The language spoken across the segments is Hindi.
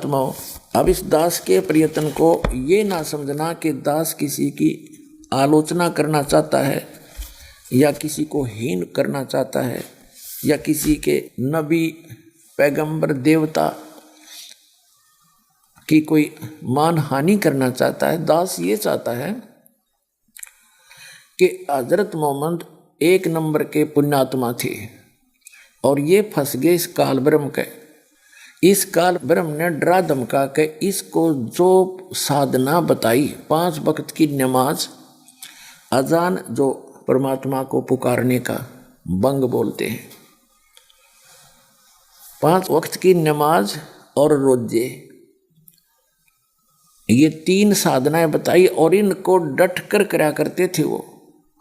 महात्माओं, अब इस दास के प्रयत्न को ये ना समझना कि दास किसी की आलोचना करना चाहता है या किसी को हीन करना चाहता है या किसी के नबी पैगंबर देवता की कोई मान हानि करना चाहता है। दास ये चाहता है कि हजरत मोहम्मद एक नंबर के पुण्यात्मा थे और ये फंस गए इस काल ब्रह्म के। इस काल ब्रह्म ने डरा धमका के इसको जो साधना बताई, 5 वक्त की नमाज, अजान जो परमात्मा को पुकारने का बंग बोलते हैं, 5 वक्त की नमाज और रोजे, ये 3 साधनाएं बताई और इनको डट कर करा करते थे वो।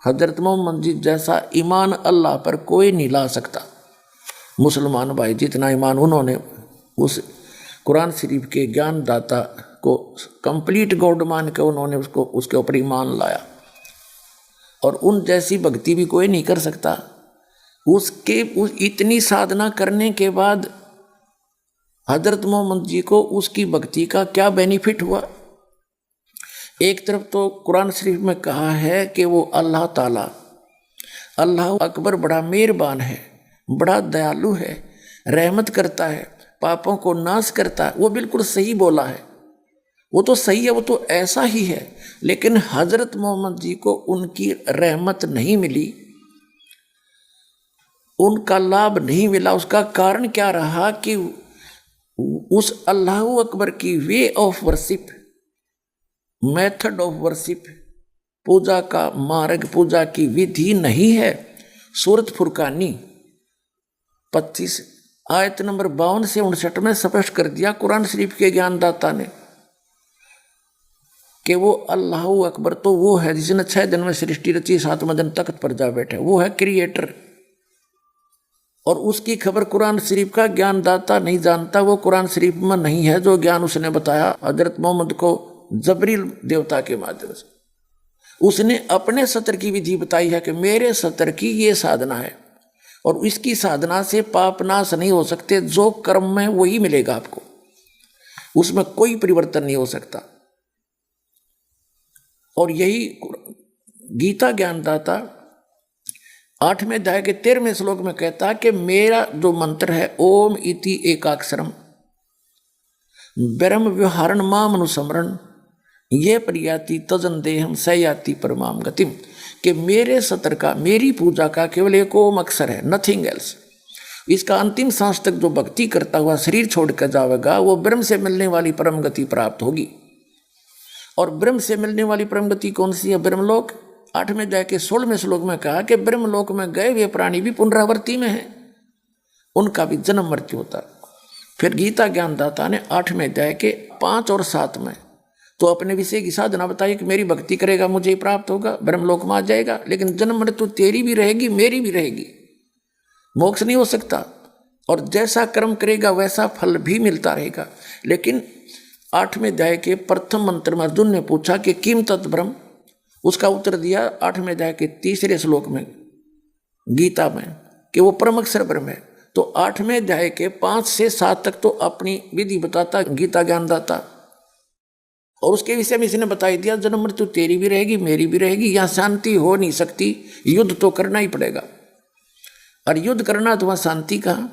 हजरत मोहम्मद जी जैसा ईमान अल्लाह पर कोई नहीं ला सकता। मुसलमान भाई जितना ईमान उन्होंने उस कुरान शरीफ के ज्ञानदाता को कंप्लीट गॉड मान के उन्होंने उसको उसके ऊपर ईमान लाया, और उन जैसी भक्ति भी कोई नहीं कर सकता। उसके इतनी साधना करने के बाद हजरत मोहम्मद जी को उसकी भक्ति का क्या बेनिफिट हुआ। एक तरफ तो कुरान शरीफ में कहा है कि वो अल्लाह ताला, अल्लाह अकबर बड़ा मेहरबान है, बड़ा दयालु है, रहमत करता है, पापों को नाश करता है। वो बिल्कुल सही बोला है, वो तो सही है, वो तो ऐसा ही है। लेकिन हजरत मोहम्मद जी को उनकी रहमत नहीं मिली, उनका लाभ नहीं मिला। उसका कारण क्या रहा कि उस अल्लाह अकबर की way of worship, method of worship, पूजा का मार्ग, पूजा की विधि नहीं है। सूरत फुरकानी 25 आयत नंबर 52 से 59 में स्पष्ट कर दिया कुरान शरीफ के ज्ञानदाता ने कि वो अल्लाह अकबर तो वो है जिसने 6 दिन में सृष्टि रची, 7वें दिन तख्त पर जा बैठे, वो है क्रिएटर। और उसकी खबर कुरान शरीफ का ज्ञानदाता नहीं जानता, वो कुरान शरीफ में नहीं है जो ज्ञान उसने बताया हजरत मोहम्मद को जबरील देवता के माध्यम से। उसने अपने सत्र की विधि बताई है कि मेरे सत्र की ये साधना है और इसकी साधना से पाप नाश नहीं हो सकते, जो कर्म में वही मिलेगा आपको, उसमें कोई परिवर्तन नहीं हो सकता। और यही गीता ज्ञानदाता 8वें अध्याय के 13वें श्लोक में कहता है कि मेरा जो मंत्र है ओम इति एकाक्षरम ब्रह्म व्यवहारण माम अनुस्मरण ये प्रयाति तजन देहम सयाति परमाम गतिम, कि मेरे सत्र का, मेरी पूजा का केवल एक ओम अक्षर है, नथिंग एल्स। इसका अंतिम सांस तक जो भक्ति करता हुआ शरीर छोड़कर जाएगा वो ब्रह्म से मिलने वाली परम गति प्राप्त होगी। और ब्रह्म से मिलने वाली परम गति कौन सी है? ब्रह्मलोक। 8वें अध्याय के 16वें श्लोक में कहा कि ब्रह्मलोक में गए हुए प्राणी भी पुनरावृत्ति में है, उनका भी जन्म मृत्यु होता है। फिर गीता ज्ञानदाता ने 8वें अध्याय के 5 और 7 में तो अपने विषय की साधना बताई कि मेरी भक्ति करेगा मुझे ही प्राप्त होगा, ब्रह्मलोक में आ जाएगा, लेकिन जन्म मृत्यु तेरी भी रहेगी मेरी भी रहेगी, मोक्ष नहीं हो सकता। और जैसा कर्म करेगा वैसा फल भी मिलता रहेगा। लेकिन 8वें अध्याय के प्रथम मंत्र में अर्जुन ने पूछा कि किम तत् ब्रह्म, उसका उत्तर दिया 8वें अध्याय के 3रे श्लोक में गीता में कि वो परम अक्षर ब्रह्म है। तो 8वें अध्याय के 5 से 7 तक तो अपनी विधि बताता गीता ज्ञानदाता, और उसके विषय में इसने बता दिया जन्म मृत्यु तेरी भी रहेगी मेरी भी रहेगी, यहाँ शांति हो नहीं सकती, युद्ध तो करना ही पड़ेगा। और युद्ध करना तो वहाँ शांति कहाँ,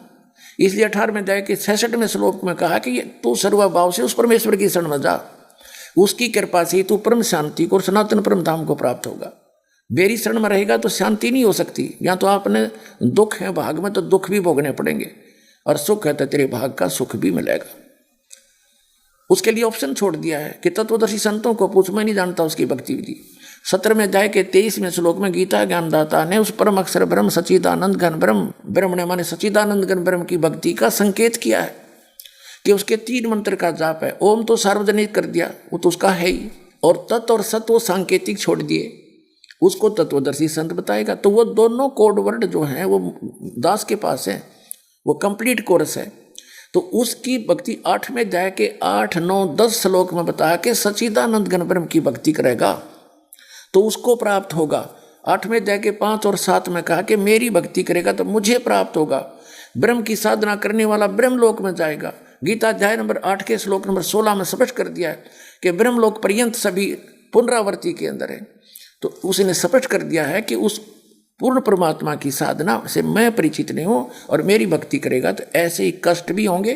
इसलिए 18वें अध्याय के 66वें श्लोक में कहा कि तू सर्वभाव से उस परमेश्वर की शरण में जा, उसकी कृपा से तू परम शांति को और सनातन परम धाम को प्राप्त होगा। मेरी शरण में रहेगा तो शांति नहीं हो सकती। या तो आपने दुख है भाग में तो दुख भी भोगने पड़ेंगे, और सुख है तो तेरे भाग का सुख भी मिलेगा। उसके लिए ऑप्शन छोड़ दिया है कि तत्वदर्शी संतों को पूछ, मैं नहीं जानता उसकी भक्ति विधि। 17वें अध्याय के 23वें श्लोक में गीता ज्ञानदाता ने उस परम अक्षर ब्रह्म सच्चिदानंद घन ब्रह्म, ब्रह्म ने माने सच्चिदानंद घन ब्रह्म की भक्ति का संकेत किया है कि उसके 3 मंत्र का जाप है। ओम तो सार्वजनिक कर दिया, वो तो उसका है ही, और तत् और सत वो सांकेतिक छोड़ दिए, उसको तत्वदर्शी संत बताएगा। तो वो दोनों कोड वर्ड जो हैं वो दास के पास है, वो कंप्लीट कोर्स है। तो उसकी भक्ति 8वें अध्याय के 8, 9, 10 श्लोक में बताया कि सच्चिदानंद घन ब्रह्म की भक्ति करेगा तो उसको प्राप्त होगा। 8वें अध्याय के 5 और 7 में कहा कि मेरी भक्ति करेगा तो मुझे प्राप्त होगा। ब्रह्म की साधना करने वाला ब्रह्मलोक में जाएगा, गीता अध्याय नंबर 8 के श्लोक नंबर 16 में स्पष्ट कर दिया है कि ब्रह्मलोक पर्यंत सभी पुनरावृत्ति के अंदर है। तो उसने स्पष्ट कर दिया है कि उस पूर्ण परमात्मा की साधना से मैं परिचित नहीं हूँ और मेरी भक्ति करेगा तो ऐसे ही कष्ट भी होंगे,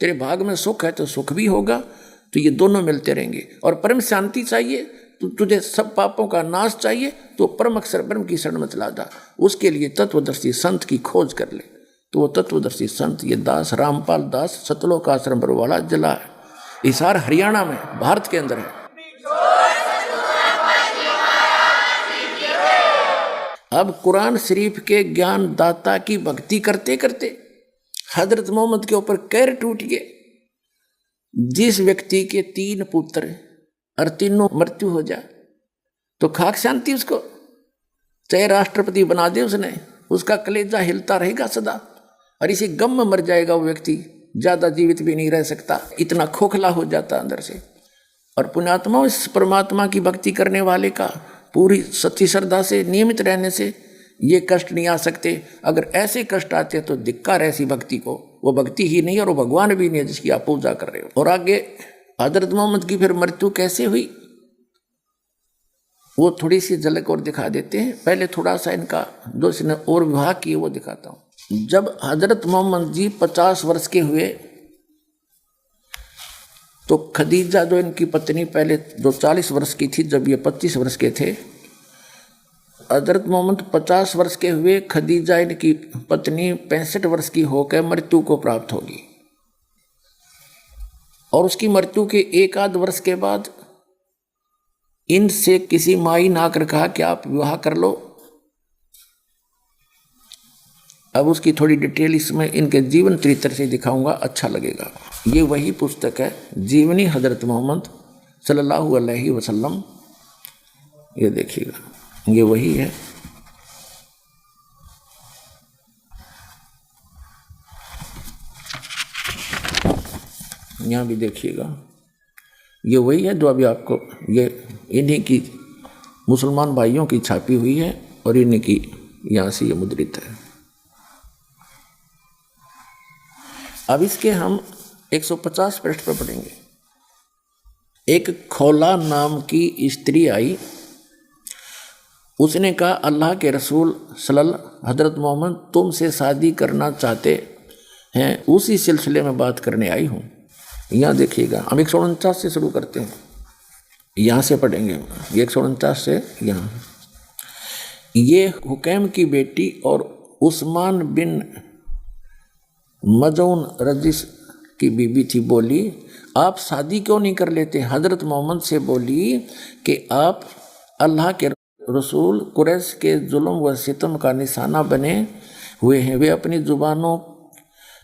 तेरे भाग में सुख है तो सुख भी होगा, तो ये दोनों मिलते रहेंगे। और परम शांति चाहिए तो तुझे सब पापों का नाश चाहिए तो परम अक्षर ब्रह्म की शरण में चला जा। उसके लिए तत्वदर्शी संत की खोज कर ले। तो वो तत्वदर्शी संत ये दास रामपाल दास सतलोक आश्रम बरवाला जिला है, हिसार हरियाणा में, भारत के अंदर है। अब कुरान शरीफ के ज्ञान दाता की भक्ति करते करते हजरत मोहम्मद के ऊपर कैर टूट गए। जिस व्यक्ति के 3 पुत्र और तीनों मृत्यु हो जाए तो खाक शांति उसको, चाहे राष्ट्रपति बना दे उसने, उसका कलेजा हिलता रहेगा सदा और इसी गम में मर जाएगा वो व्यक्ति, ज्यादा जीवित भी नहीं रह सकता, इतना खोखला हो जाता अंदर से। और पुण्यात्मा इस परमात्मा की भक्ति करने वाले का पूरी सच्ची श्रद्धा से नियमित रहने से ये कष्ट नहीं आ सकते। अगर ऐसे कष्ट आते तो धिक्कार ऐसी भक्ति को, वो भक्ति ही नहीं और वो भगवान भी नहीं है जिसकी आप पूजा कर रहे हो। और आगे हजरत मोहम्मद की फिर मृत्यु कैसे हुई वो थोड़ी सी झलक और दिखा देते हैं। पहले थोड़ा सा इनका जो इसने और विवाह किए वो दिखाता हूँ। जब हजरत मोहम्मद जी 50 वर्ष के हुए तो खदीजा जो इनकी पत्नी पहले जो 40 वर्ष की थी, जब ये 25 वर्ष के थे, हजरत मोहम्मद 50 वर्ष के हुए, खदीजा इनकी पत्नी 65 वर्ष की होकर मृत्यु को प्राप्त होगी। और उसकी मृत्यु के 1 आध वर्ष के बाद इनसे किसी माई ने आकर कहा कि आप विवाह कर लो। अब उसकी थोड़ी डिटेल इसमें इनके जीवन चरित्र से दिखाऊंगा, अच्छा लगेगा। ये वही पुस्तक है जीवनी हजरत मोहम्मद सल्लल्लाहु अलैहि वसल्लम। ये देखिएगा, ये वही है। यहाँ भी देखिएगा, ये वही है जो अभी आपको, ये इन्हीं की मुसलमान भाइयों की छापी हुई है और इन्हीं की यहाँ से ये मुद्रित है। अब इसके हम 150 पृष्ठ पर पढ़ेंगे। एक खौला नाम की स्त्री आई, उसने कहा अल्लाह के रसूल सल्लल्लाहु हजरत मोहम्मद तुमसे शादी करना चाहते हैं, उसी सिलसिले में बात करने आई हूँ। यहाँ देखिएगा, हम 149 से शुरू करते हैं, यहाँ से पढ़ेंगे 149 से यहाँ। ये हुकैम की बेटी और उस्मान बिन मजून रजिस की बीबी थी, बोली आप शादी क्यों नहीं कर लेते। हजरत मोहम्मद से बोली कि आप अल्लाह के रसूल कुरैश के जुल्म व सितम का निशाना बने हुए हैं, वे अपनी जुबानों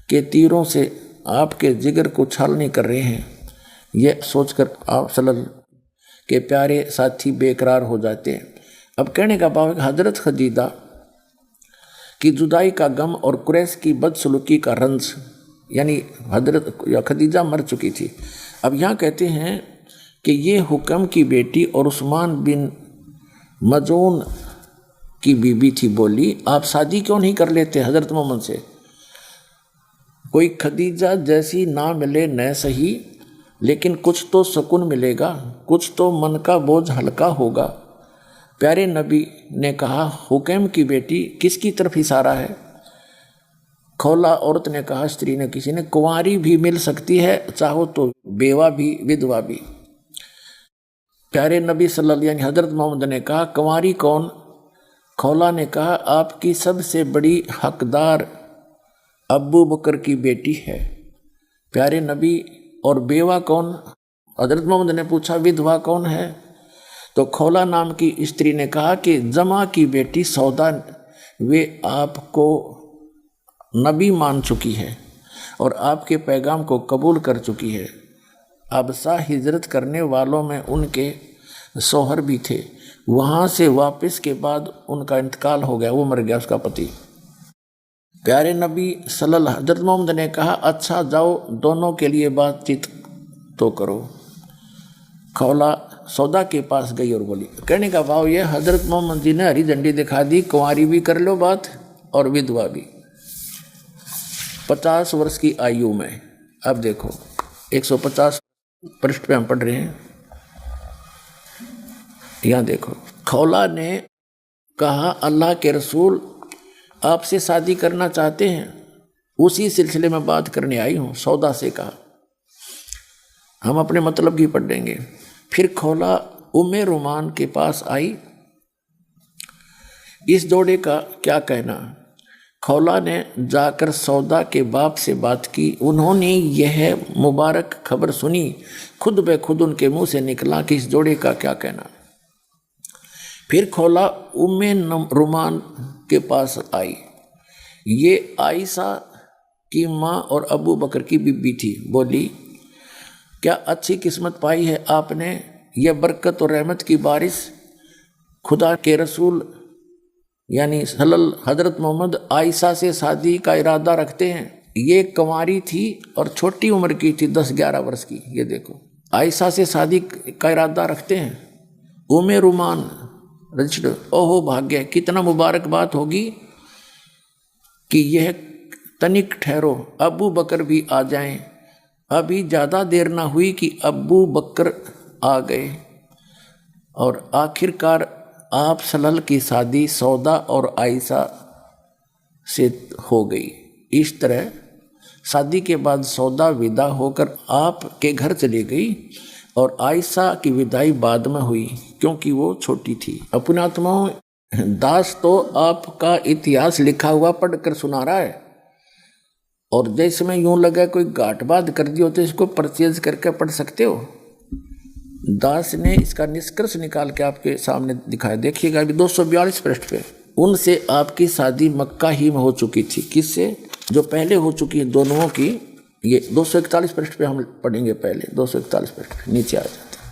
के तीरों से आपके जिगर को छालनी कर रहे हैं। यह सोचकर आप सल्लल्लाहु के प्यारे साथी बेकरार हो जाते हैं। अब कहने का भाव है हजरत खदीजा की जुदाई का गम और कुरैश की बदसलूकी का रंज, यानी हजरत या खदीजा मर चुकी थी। अब यहाँ कहते हैं कि ये हुक्म की बेटी और उस्मान बिन मजून की बीबी थी, बोली आप शादी क्यों नहीं कर लेते हजरत मोहम्मद से। कोई खदीजा जैसी ना मिले न सही, लेकिन कुछ तो सुकून मिलेगा, कुछ तो मन का बोझ हल्का होगा। प्यारे नबी ने कहा हुकैम की बेटी, किसकी तरफ इशारा है। खौला औरत ने कहा, स्त्री ने, किसी ने, कुंवारी भी मिल सकती है, चाहो तो बेवा भी, विधवा भी। प्यारे नबी सल्लल्लाहु अलैहि हजरत मोहम्मद ने कहा कुंवारी कौन। खौला ने कहा आपकी सबसे बड़ी हकदार अबू बकर की बेटी है। प्यारे नबी, और बेवा कौन। हजरत मोहम्मद ने पूछा विधवा कौन है। तो खौला नाम की स्त्री ने कहा कि जमा की बेटी सौदा, वे आपको नबी मान चुकी है और आपके पैगाम को कबूल कर चुकी है। अबसा हिजरत करने वालों में उनके शौहर भी थे, वहाँ से वापस के बाद उनका इंतकाल हो गया, वो मर गया उसका पति। प्यारे नबी सल्लल्लाहु हजरत मोहम्मद ने कहा अच्छा जाओ, दोनों के लिए बातचीत तो करो। खौला सौदा के पास गई और बोली, कहने का भाव यह हजरत मोहम्मद जी ने हरी झंडी दिखा दी, कुंवारी भी कर लो बात और विधवा भी। 50 वर्ष की आयु में अब देखो 150 पृष्ठ पे हम पढ़ रहे हैं। यहाँ देखो, खौला ने कहा अल्लाह के रसूल आपसे शादी करना चाहते हैं, उसी सिलसिले में बात करने आई हूँ। सौदा से कहा, हम अपने मतलब की पढ़ देंगे। फिर खौला उम्मे रुमान के पास आई, इस जोड़े का क्या कहना। खौला ने जाकर सौदा के बाप से बात की। उन्होंने यह मुबारक खबर सुनी, खुद ब खुद उनके मुंह से निकला कि इस जोड़े का क्या कहना। फिर खौला उम्मे रुमान के पास आई। ये आयशा की माँ और अबू बकर की बीबी थी। बोली, क्या अच्छी किस्मत पाई है आपने, यह बरकत और रहमत की बारिश। खुदा के रसूल यानी सल्लल्लाहु हज़रत मोहम्मद आयशा से शादी का इरादा रखते हैं। ये कुंवारी थी और छोटी उम्र की थी, 10-11 वर्ष की। ये देखो, आयशा से शादी का इरादा रखते हैं। उम्मे रुमान रजिस्टर्ड। ओहो भाग्य, कितना मुबारक बात होगी कि यह तनिक ठहरो, अबू बकर भी आ जाएं। अभी ज़्यादा देर ना हुई कि अबू बकर आ गए और आखिरकार आप सल्लल्लाहु की शादी सौदा और आयशा से हो गई। इस तरह शादी के बाद सौदा विदा होकर आपके घर चली गई और आयशा की विदाई बाद में हुई, क्योंकि वो छोटी थी। अपने आत्माओं, दास तो आपका इतिहास लिखा हुआ पढ़कर सुना रहा है, और जैसे में यूं लगा कोई गांठबाद कर दियो तो इसको परचेज करके पढ़ सकते हो। दास ने इसका निष्कर्ष निकाल के आपके सामने दिखाया। देखिएगा अभी 242 पृष्ठ पे, उनसे आपकी शादी मक्का ही में हो चुकी थी। किससे? जो पहले हो चुकी है दोनों की। ये 241 पृष्ठ पे हम पढ़ेंगे पहले। 241 पृष्ठ नीचे आ जाते हैं।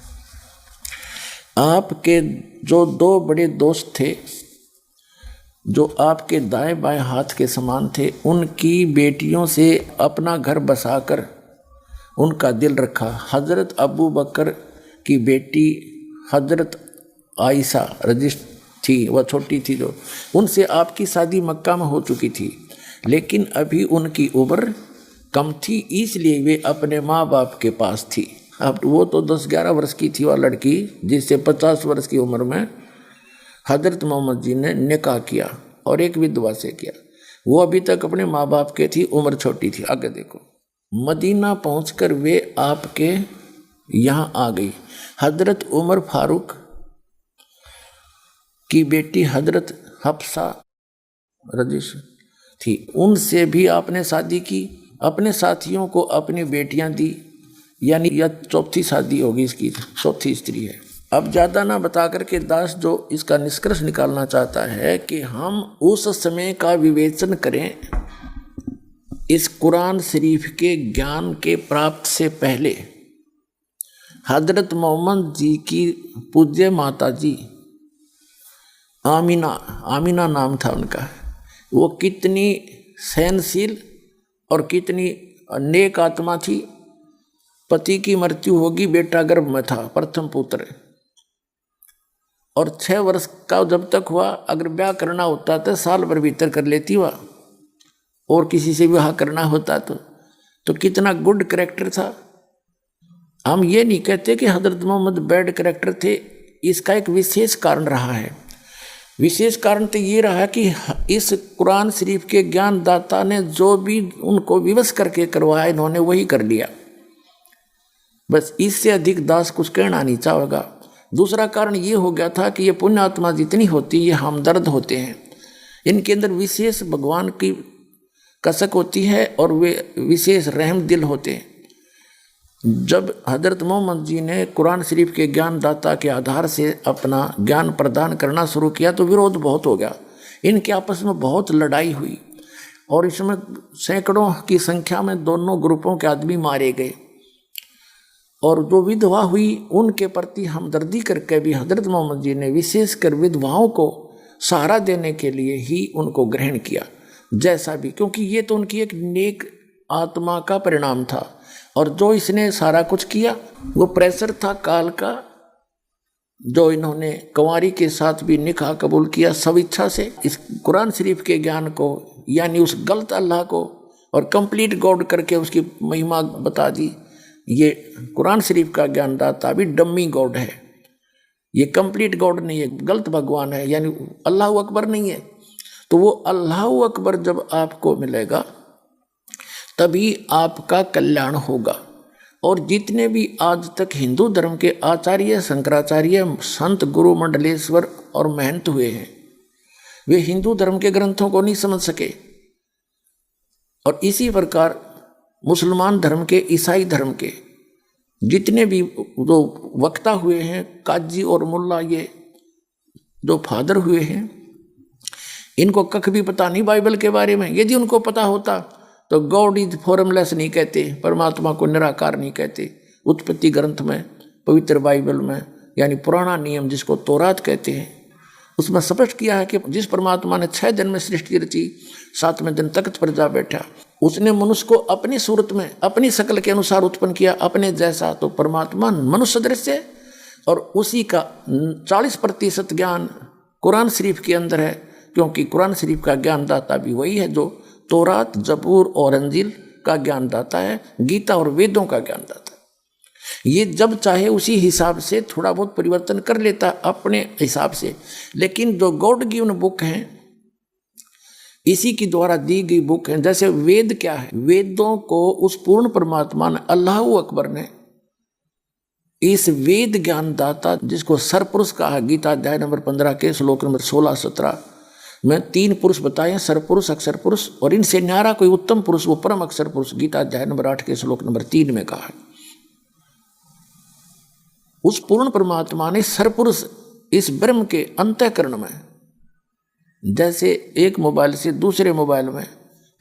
आपके जो 2 बड़े दोस्त थे, जो आपके दाएं बाएं हाथ के समान थे, उनकी बेटियों से अपना घर बसाकर उनका दिल रखा। हजरत अबू बकर की बेटी हजरत आयशा रजिस्ट थी, वह छोटी थी जो, उनसे आपकी शादी मक्का में हो चुकी थी, लेकिन अभी उनकी उम्र कम थी, इसलिए वे अपने माँ बाप के पास थी। अब वो तो 10-11 वर्ष की थी वह लड़की, जिससे 50 वर्ष की उम्र में हजरत मोहम्मद जी ने निकाह किया और एक विधवा से किया। वो अभी तक अपने माँ बाप के थी, उम्र छोटी थी। आगे देखो, मदीना पहुंचकर वे आपके यहाँ आ गई। हजरत उमर फारूक की बेटी हजरत हफ्सा रजिश थी, उनसे भी आपने शादी की। अपने साथियों को अपनी बेटियां दी, यानी यह चौथी शादी होगी इसकी, चौथी स्त्री है। अब ज़्यादा ना बता करके दास जो इसका निष्कर्ष निकालना चाहता है कि हम उस समय का विवेचन करें, इस कुरान शरीफ के ज्ञान के प्राप्त से पहले हजरत मोहम्मद जी की पूज्य माता जी आमिना नाम था उनका, वो कितनी सहनशील और कितनी नेक आत्मा थी। पति की मृत्यु होगी, बेटा गर्भ में था, प्रथम पुत्र, और 6 वर्ष का जब तक हुआ, अगर ब्याह करना होता तो साल भर भीतर कर लेती वह, और किसी से विवाह करना होता तो कितना गुड कैरेक्टर था। हम ये नहीं कहते कि हजरत मोहम्मद बैड कैरेक्टर थे, इसका एक विशेष कारण रहा है। विशेष कारण तो ये रहा कि इस कुरान शरीफ के ज्ञान दाता ने जो भी उनको विवश करके करवाया, इन्होंने वही कर लिया। बस इससे अधिक दास कुछ कहना नहीं चाहेगा। दूसरा कारण ये हो गया था कि ये पुण्य आत्मा जितनी होती है, ये हमदर्द होते हैं, इनके अंदर विशेष भगवान की कसक होती है और वे विशेष रहम दिल होते हैं। जब हजरत मोहम्मद जी ने कुरान शरीफ के ज्ञान दाता के आधार से अपना ज्ञान प्रदान करना शुरू किया तो विरोध बहुत हो गया, इनके आपस में बहुत लड़ाई हुई और इसमें सैकड़ों की संख्या में दोनों ग्रुपों के आदमी मारे गए। और जो विधवा हुई उनके प्रति हमदर्दी करके भी हजरत मोहम्मद जी ने विशेषकर विधवाओं को सहारा देने के लिए ही उनको ग्रहण किया, जैसा भी, क्योंकि ये तो उनकी एक नेक आत्मा का परिणाम था। और जो इसने सारा कुछ किया वो प्रेशर था काल का, जो इन्होंने कुंवारी के साथ भी निकाह कबूल किया सब इच्छा से। इस कुरान शरीफ के ज्ञान को, यानी उस गलत अल्लाह को और कंप्लीट गॉड करके उसकी महिमा बता दी। ये कुरान शरीफ का ज्ञानदाता भी डम्मी गॉड है, ये कंप्लीट गॉड नहीं है, गलत भगवान है, यानी अल्लाह अकबर नहीं है। तो वो अल्लाह अकबर जब आपको मिलेगा तभी आपका कल्याण होगा। और जितने भी आज तक हिंदू धर्म के आचार्य, शंकराचार्य, संत, गुरु, मंडलेश्वर और महंत हुए हैं, वे हिंदू धर्म के ग्रंथों को नहीं समझ सके। और इसी प्रकार मुसलमान धर्म के, ईसाई धर्म के जितने भी जो वक्ता हुए हैं, काजी और मुल्ला, ये जो फादर हुए हैं, इनको कख भी पता नहीं बाइबल के बारे में। यदि उनको पता होता तो गॉड इज फॉर्मलेस नहीं कहते, परमात्मा को निराकार नहीं कहते। उत्पत्ति ग्रंथ में, पवित्र बाइबल में, यानी पुराना नियम जिसको तौरात कहते हैं, उसमें स्पष्ट किया है कि जिस परमात्मा ने 6 दिन में सृष्टि रची, 7वें दिन तख्त पर जा बैठा, उसने मनुष्य को अपनी सूरत में, अपनी शक्ल के अनुसार उत्पन्न किया, अपने जैसा। तो परमात्मा मनुष्य दृश्य है और उसी का 40% ज्ञान कुरान शरीफ के अंदर है, क्योंकि कुरान शरीफ का ज्ञानदाता भी वही है जो तौरात, जबूर और अंजील का ज्ञानदाता है, गीता और वेदों का ज्ञानदाता है। ये जब चाहे उसी हिसाब से थोड़ा बहुत परिवर्तन कर लेता अपने हिसाब से, लेकिन जो गॉड गिवन बुक हैं, इसी की द्वारा दी गई बुक है। जैसे वेद क्या है, वेदों को उस पूर्ण परमात्मा ने, अल्लाह अकबर ने, इस वेद ज्ञानदाता जिसको सरपुरुष कहा, गीता अध्याय नंबर 15 के श्लोक नंबर 16-17 में 3 पुरुष बताए, सरपुरुष, अक्षर पुरुष, और इनसे न्यारा कोई उत्तम पुरुष वो परम अक्षर पुरुष, गीता अध्याय नंबर 8 के श्लोक नंबर 3 में कहा है। उस पूर्ण परमात्मा ने सरपुरुष इस ब्रह्म के अंतःकरण में, जैसे एक मोबाइल से दूसरे मोबाइल में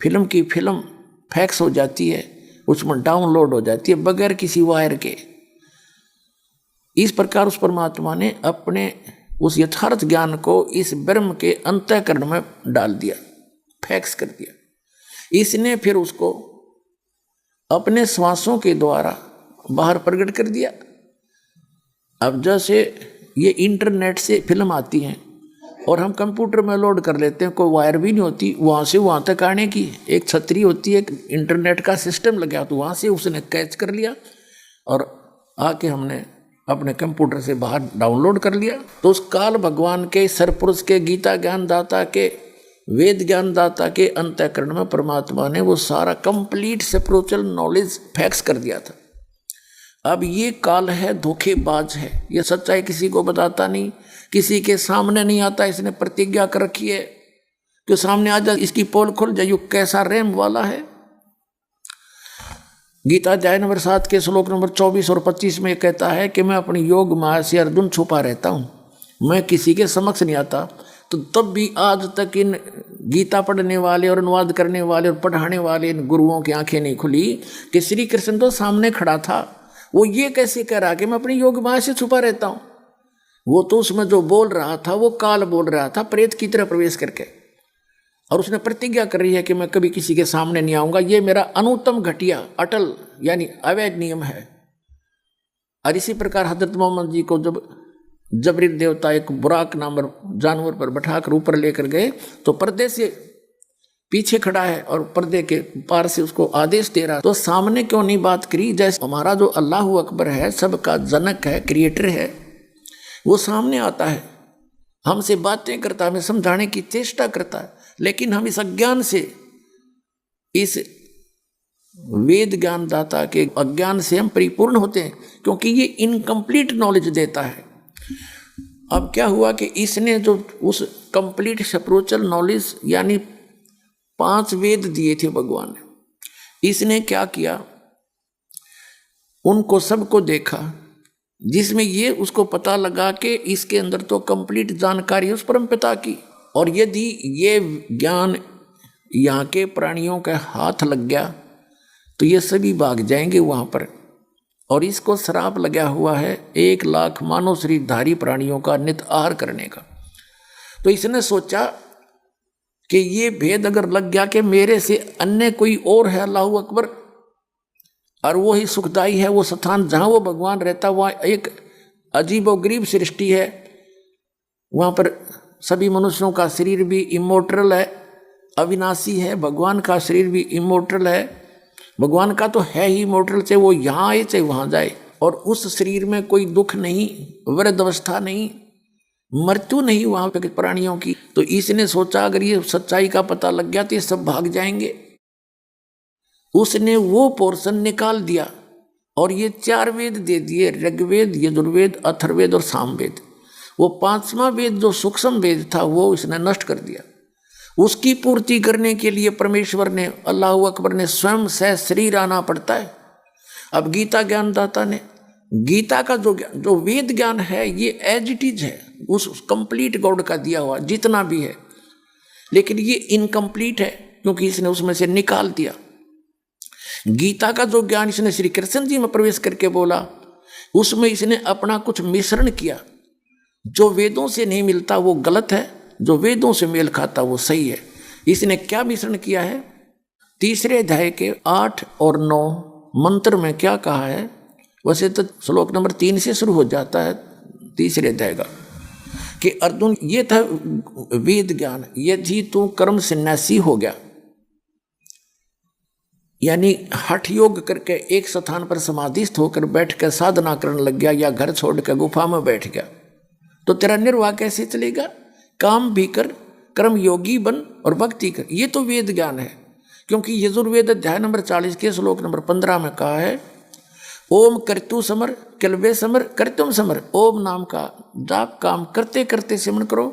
फिल्म की फिल्म फैक्स हो जाती है, उसमें डाउनलोड हो जाती है बगैर किसी वायर के, इस प्रकार उस परमात्मा ने अपने उस यथार्थ ज्ञान को इस ब्रह्म के अंतःकरण में डाल दिया, फैक्स कर दिया। इसने फिर उसको अपने श्वासों के द्वारा बाहर प्रकट कर दिया। अब जैसे ये इंटरनेट से फिल्म आती हैं और हम कंप्यूटर में लोड कर लेते हैं, कोई वायर भी नहीं होती, वहाँ से वहाँ तक आने की एक छतरी होती है, एक इंटरनेट का सिस्टम लगा, तो वहाँ से उसने कैच कर लिया और आके हमने अपने कंप्यूटर से बाहर डाउनलोड कर लिया। तो उस काल भगवान के, सरपुरुष के, गीता ज्ञानदाता के, वेद ज्ञानदाता के अंतःकरण में परमात्मा ने वो सारा कंप्लीट स्पिरिचुअल नॉलेज फैक्स कर दिया था। अब ये काल है, धोखेबाज है, ये सच्चाई किसी को बताता नहीं, किसी के सामने नहीं आता। इसने प्रतिज्ञा कर रखी है कि सामने आ जा, इसकी पोल खुल जाए, कैसा रेम वाला है। गीता अध्याय नंबर 7 के श्लोक नंबर 24 और 25 में कहता है कि मैं अपनी योग माया से अर्जुन छुपा रहता हूँ, मैं किसी के समक्ष नहीं आता। तो तब भी आज तक इन गीता पढ़ने वाले और अनुवाद करने वाले और पढ़ाने वाले इन गुरुओं की आंखें नहीं खुली कि श्री कृष्ण तो सामने खड़ा था। वो ये कैसे कह रहा कि मैं अपनी योग माया से छुपा रहता हूँ? वो तो उसमें जो बोल रहा था वो काल बोल रहा था, प्रेत की तरह प्रवेश करके, और उसने प्रतिज्ञा कर रही है कि मैं कभी किसी के सामने नहीं आऊँगा, ये मेरा अनुत्तम, घटिया, अटल यानी अवैध नियम है। और इसी प्रकार हजरत मोहम्मद जी को जब जबरील देवता एक बुराक नाम जानवर पर बैठाकर ऊपर लेकर गए, तो पर्दे से पीछे खड़ा है और पर्दे के पार से उसको आदेश दे रहा, तो सामने क्यों नहीं बात करी? जैसे हमारा जो अल्लाह अकबर है, सबका जनक है, क्रिएटर है, वो सामने आता है, हमसे बातें करता है, हमें समझाने की चेष्टा करता है, लेकिन हम इस अज्ञान से, इस वेद ज्ञानदाता के अज्ञान से हम परिपूर्ण होते हैं, क्योंकि ये इनकम्प्लीट नॉलेज देता है। अब क्या हुआ कि इसने जो उस कंप्लीट स्पिरिचुअल नॉलेज यानी 5 वेद दिए थे भगवान ने, इसने क्या किया, उनको सबको देखा, जिसमें ये उसको पता लगा कि इसके अंदर तो कंप्लीट जानकारी उस परम पिता की, और यदि ये ज्ञान यहाँ के प्राणियों के हाथ लग गया तो ये सभी भाग जाएंगे वहाँ पर। और इसको श्राप लगा हुआ है 1 लाख मानव शरीरधारी प्राणियों का नित आहार करने का। तो इसने सोचा कि ये भेद अगर लग गया कि मेरे से अन्य कोई और है अल्लाह अकबर, और वो ही सुखदाई है, वो स्थान जहाँ वो भगवान रहता, वहाँ एक अजीब और गरीब सृष्टि है, वहाँ पर सभी मनुष्यों का शरीर भी इमोर्टल है, अविनाशी है, भगवान का शरीर भी इमोर्टल है, भगवान का तो है ही इमोर्टल, चाहे वो यहाँ आए चाहे वहाँ जाए, और उस शरीर में कोई दुख नहीं, वृद्ध अवस्था नहीं, मृत्यु नहीं वहाँ पे प्राणियों की। तो इसने सोचा अगर ये सच्चाई का पता लग गया तो ये सब भाग जाएंगे। उसने वो पोर्शन निकाल दिया और ये 4 वेद दे दिए, ऋग्वेद, यजुर्वेद, अथर्ववेद और सामवेद। वो 5वां वेद जो सूक्ष्म वेद था वो इसने नष्ट कर दिया। उसकी पूर्ति करने के लिए परमेश्वर ने, अल्लाह अकबर ने स्वयं सह शरीर आना पड़ता है। अब गीता ज्ञानदाता ने गीता का जो वेद ज्ञान है ये एज इट इज है, उस कंप्लीट गॉड का दिया हुआ जितना भी है, लेकिन ये इनकम्प्लीट है क्योंकि इसने उसमें से निकाल दिया। गीता का जो ज्ञान इसने श्री कृष्ण जी में प्रवेश करके बोला, उसमें इसने अपना कुछ मिश्रण किया। जो वेदों से नहीं मिलता वो गलत है, जो वेदों से मेल खाता वो सही है। इसने क्या मिश्रण किया है? 3 अध्याय के 8 और 9 मंत्र में क्या कहा है? वैसे तो श्लोक नंबर 3 से शुरू हो जाता है 3 अध्याय का, कि अर्जुन ये था वेद ज्ञान, यदि तू कर्म सन्यासी हो गया, यानी हठ योग करके एक स्थान पर समाधिस्थ होकर बैठ कर साधना करने लग गया, या घर छोड़ कर गुफा में बैठ गया, तो तेरा निर्वाह कैसे चलेगा? काम भी कर, कर्म योगी बन और भक्ति कर। ये तो वेद ज्ञान है, क्योंकि यजुर्वेद अध्याय नंबर 40 के श्लोक नंबर 15 में कहा है, ओम कर्तु समर कल्वे समर कर्तुम समर। ओम नाम का जाप काम करते करते सिमरण करो,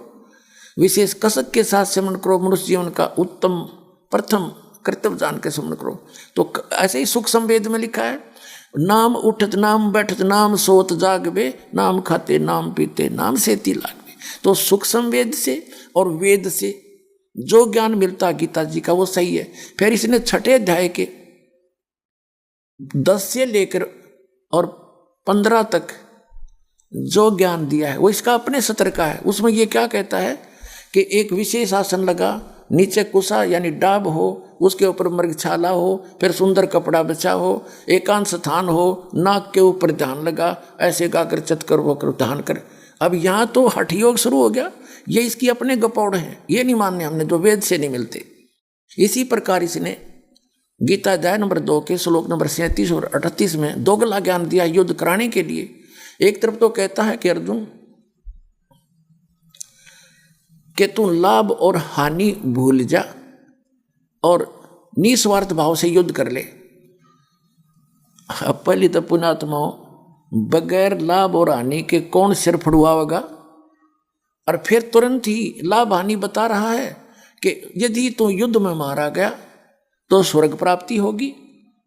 विशेष कसक के साथ सिमरण करो, मनुष्य जीवन का उत्तम प्रथम कर्तव्य जान के सिमरण करो। तो ऐसे ही सूक्ष्म वेद में लिखा है, नाम उठत नाम बैठत नाम सोत जागवे, नाम खाते नाम पीते नाम सेती लागवे। तो सूक्ष्म वेद से और वेद से जो ज्ञान मिलता गीता जी का वो सही है। फिर इसने 6 अध्याय के 10 से लेकर और 15 तक जो ज्ञान दिया है वो इसका अपने सत्र का है। उसमें ये क्या कहता है कि एक विशेष आसन लगा, नीचे कुसा यानी डाब हो, उसके ऊपर मृगछाला हो, फिर सुंदर कपड़ा बिछा हो, एकांत स्थान हो, नाक के ऊपर ध्यान लगा, ऐसे गाकर चतकर वो कर ध्यान कर। अब यहाँ तो हठ योग शुरू हो गया, ये इसकी अपने गपौड़ हैं, ये नहीं मानने हमने, जो वेद से नहीं मिलते। इसी प्रकार इसने गीता अध्याय नंबर 2 के श्लोक नंबर 37 और 38 में दोगला ज्ञान दिया युद्ध कराने के लिए। एक तरफ तो कहता है कि अर्जुन कि तू लाभ और हानि भूल जा और निस्वार्थ भाव से युद्ध कर ले। पहली तो पुण्यात्माओं, बगैर लाभ और हानि के कौन सिर फड़ुआवेगा? और फिर तुरंत ही लाभ हानि बता रहा है कि यदि तू युद्ध में मारा गया तो स्वर्ग प्राप्ति होगी,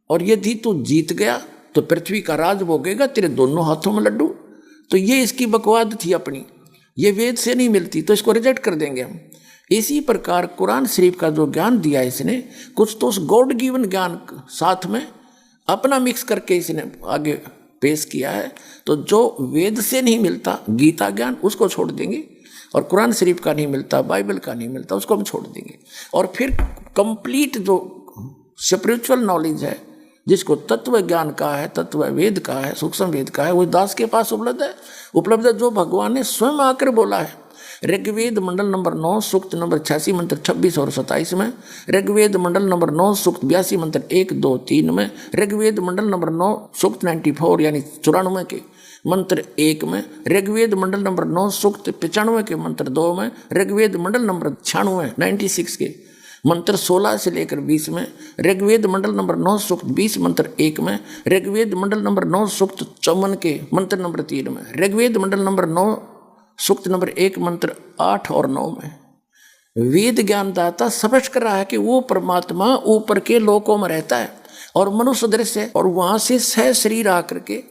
और यदि तू जीत गया तो पृथ्वी का राज भोगेगा, तेरे दोनों हाथों में लड्डू। तो ये इसकी बकवाद थी अपनी, ये वेद से नहीं मिलती, तो इसको रिजेक्ट कर देंगे हम। इसी प्रकार कुरान शरीफ का जो ज्ञान दिया इसने, कुछ तो उस गॉड गिवन ज्ञान साथ में अपना मिक्स करके इसने आगे पेश किया है। तो जो वेद से नहीं मिलता गीता ज्ञान, उसको छोड़ देंगे, और कुरान शरीफ का नहीं मिलता, बाइबल का नहीं मिलता, उसको हम छोड़ देंगे। और फिर कंप्लीट जो स्पिरिचुअल नॉलेज है, जिसको तत्व ज्ञान का है, तत्व वेद का है, सूक्ष्म वेद का है, वो दास के पास उपलब्ध है, जो भगवान ने स्वयं आकर बोला है। ऋग्वेद मंडल नंबर 9 सूक्त नंबर 86 मंत्र 26 और 27 में, ऋग्वेद मंडल नंबर 9 सूक्त 82 मंत्र 1, 2, 3 में, ऋग्वेद मंडल नंबर 9 सूक्त 94 यानी 94 के मंत्र 1 में, ऋग्वेद मंडल नंबर 9 सूक्त 95 के मंत्र 2 में, ऋग्वेद मंडल नंबर 96 के मंत्र 16 से लेकर 20 में, ऋग्वेद मंडल नंबर 9 सूक्त 20 मंत्र 1 में, ऋग्वेद मंडल नंबर 9 सूक्त 54 के मंत्र नंबर 3 में, ऋग्वेद मंडल नंबर 9 सूक्त नंबर 1 मंत्र 8 और 9 में। वेद ज्ञानदाता स्पष्ट कर रहा है कि वो परमात्मा ऊपर के लोकों में रहता है और मनुष्य दृश्य है, और वहां से सह शरीर आकर के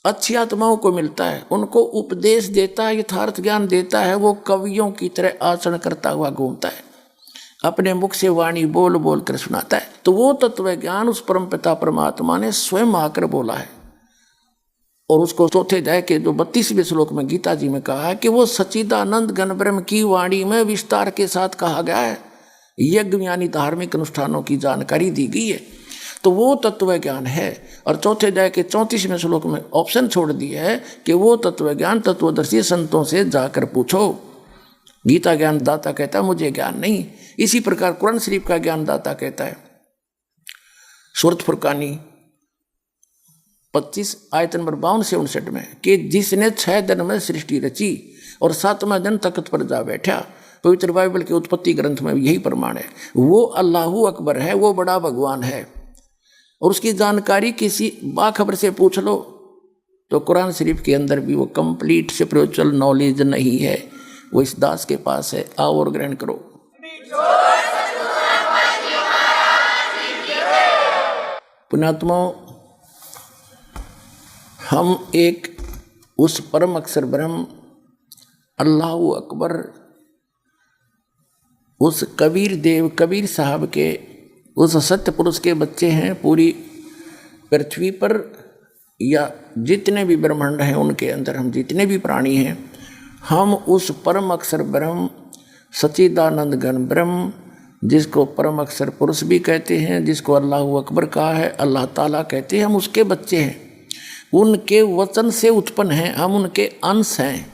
अच्छी आत्माओं को मिलता है, उनको उपदेश देता है, यथार्थ ज्ञान देता है। वो कवियों की तरह आचरण करता हुआ घूमता है, अपने मुख से वाणी बोल बोल कर सुनाता है। तो वो तत्व ज्ञान उस परमपिता परमात्मा ने स्वयं आकर बोला है, और उसको चौथे अध्याय के जो 32वें श्लोक में गीता जी में कहा है कि वो सच्चिदानंद घन ब्रह्म की वाणी में विस्तार के साथ कहा गया है। यज्ञ यानी धार्मिक अनुष्ठानों की जानकारी दी गई है, तो वो तत्व ज्ञान है। और चौथे अध्याय के 34वें श्लोक में ऑप्शन छोड़ दिया है कि वो तत्व ज्ञान तत्वदर्शी संतों से जाकर पूछो। गीता ज्ञानदाता कहता है मुझे ज्ञान नहीं। इसी प्रकार कुरान शरीफ का ज्ञानदाता कहता है सूरत फुरकानी 25 आयत नंबर 52 से 59 में कि जिसने 6 दिन में सृष्टि रची और 7वां दिन तख्त पर जा बैठा। पवित्र बाइबल के उत्पत्ति ग्रंथ में यही प्रमाण है। वो अल्लाहू अकबर है, वो बड़ा भगवान है। और उसकी जानकारी किसी बाखबर से पूछ लो तो कुरान शरीफ के अंदर भी वो कंप्लीट स्पिरिचुअल नॉलेज नहीं है, वो इस दास के पास है। आओ और ग्रहण करो। पुण्यात्माओं, हम एक उस परम अक्षर ब्रह्म अल्लाहू अकबर, उस कबीर साहब के, उस सत्य पुरुष के बच्चे हैं। पूरी पृथ्वी पर या जितने भी ब्रह्मांड हैं उनके अंदर हम जितने भी प्राणी हैं, हम उस परम अक्षर ब्रह्म सच्चिदानंद घन ब्रह्म, जिसको परम अक्षर पुरुष भी कहते हैं, जिसको अल्लाहू अकबर कहा है, अल्लाह ताला कहते हैं, हम उसके बच्चे हैं। उनके वचन से उत्पन्न हैं, हम उनके अंश हैं।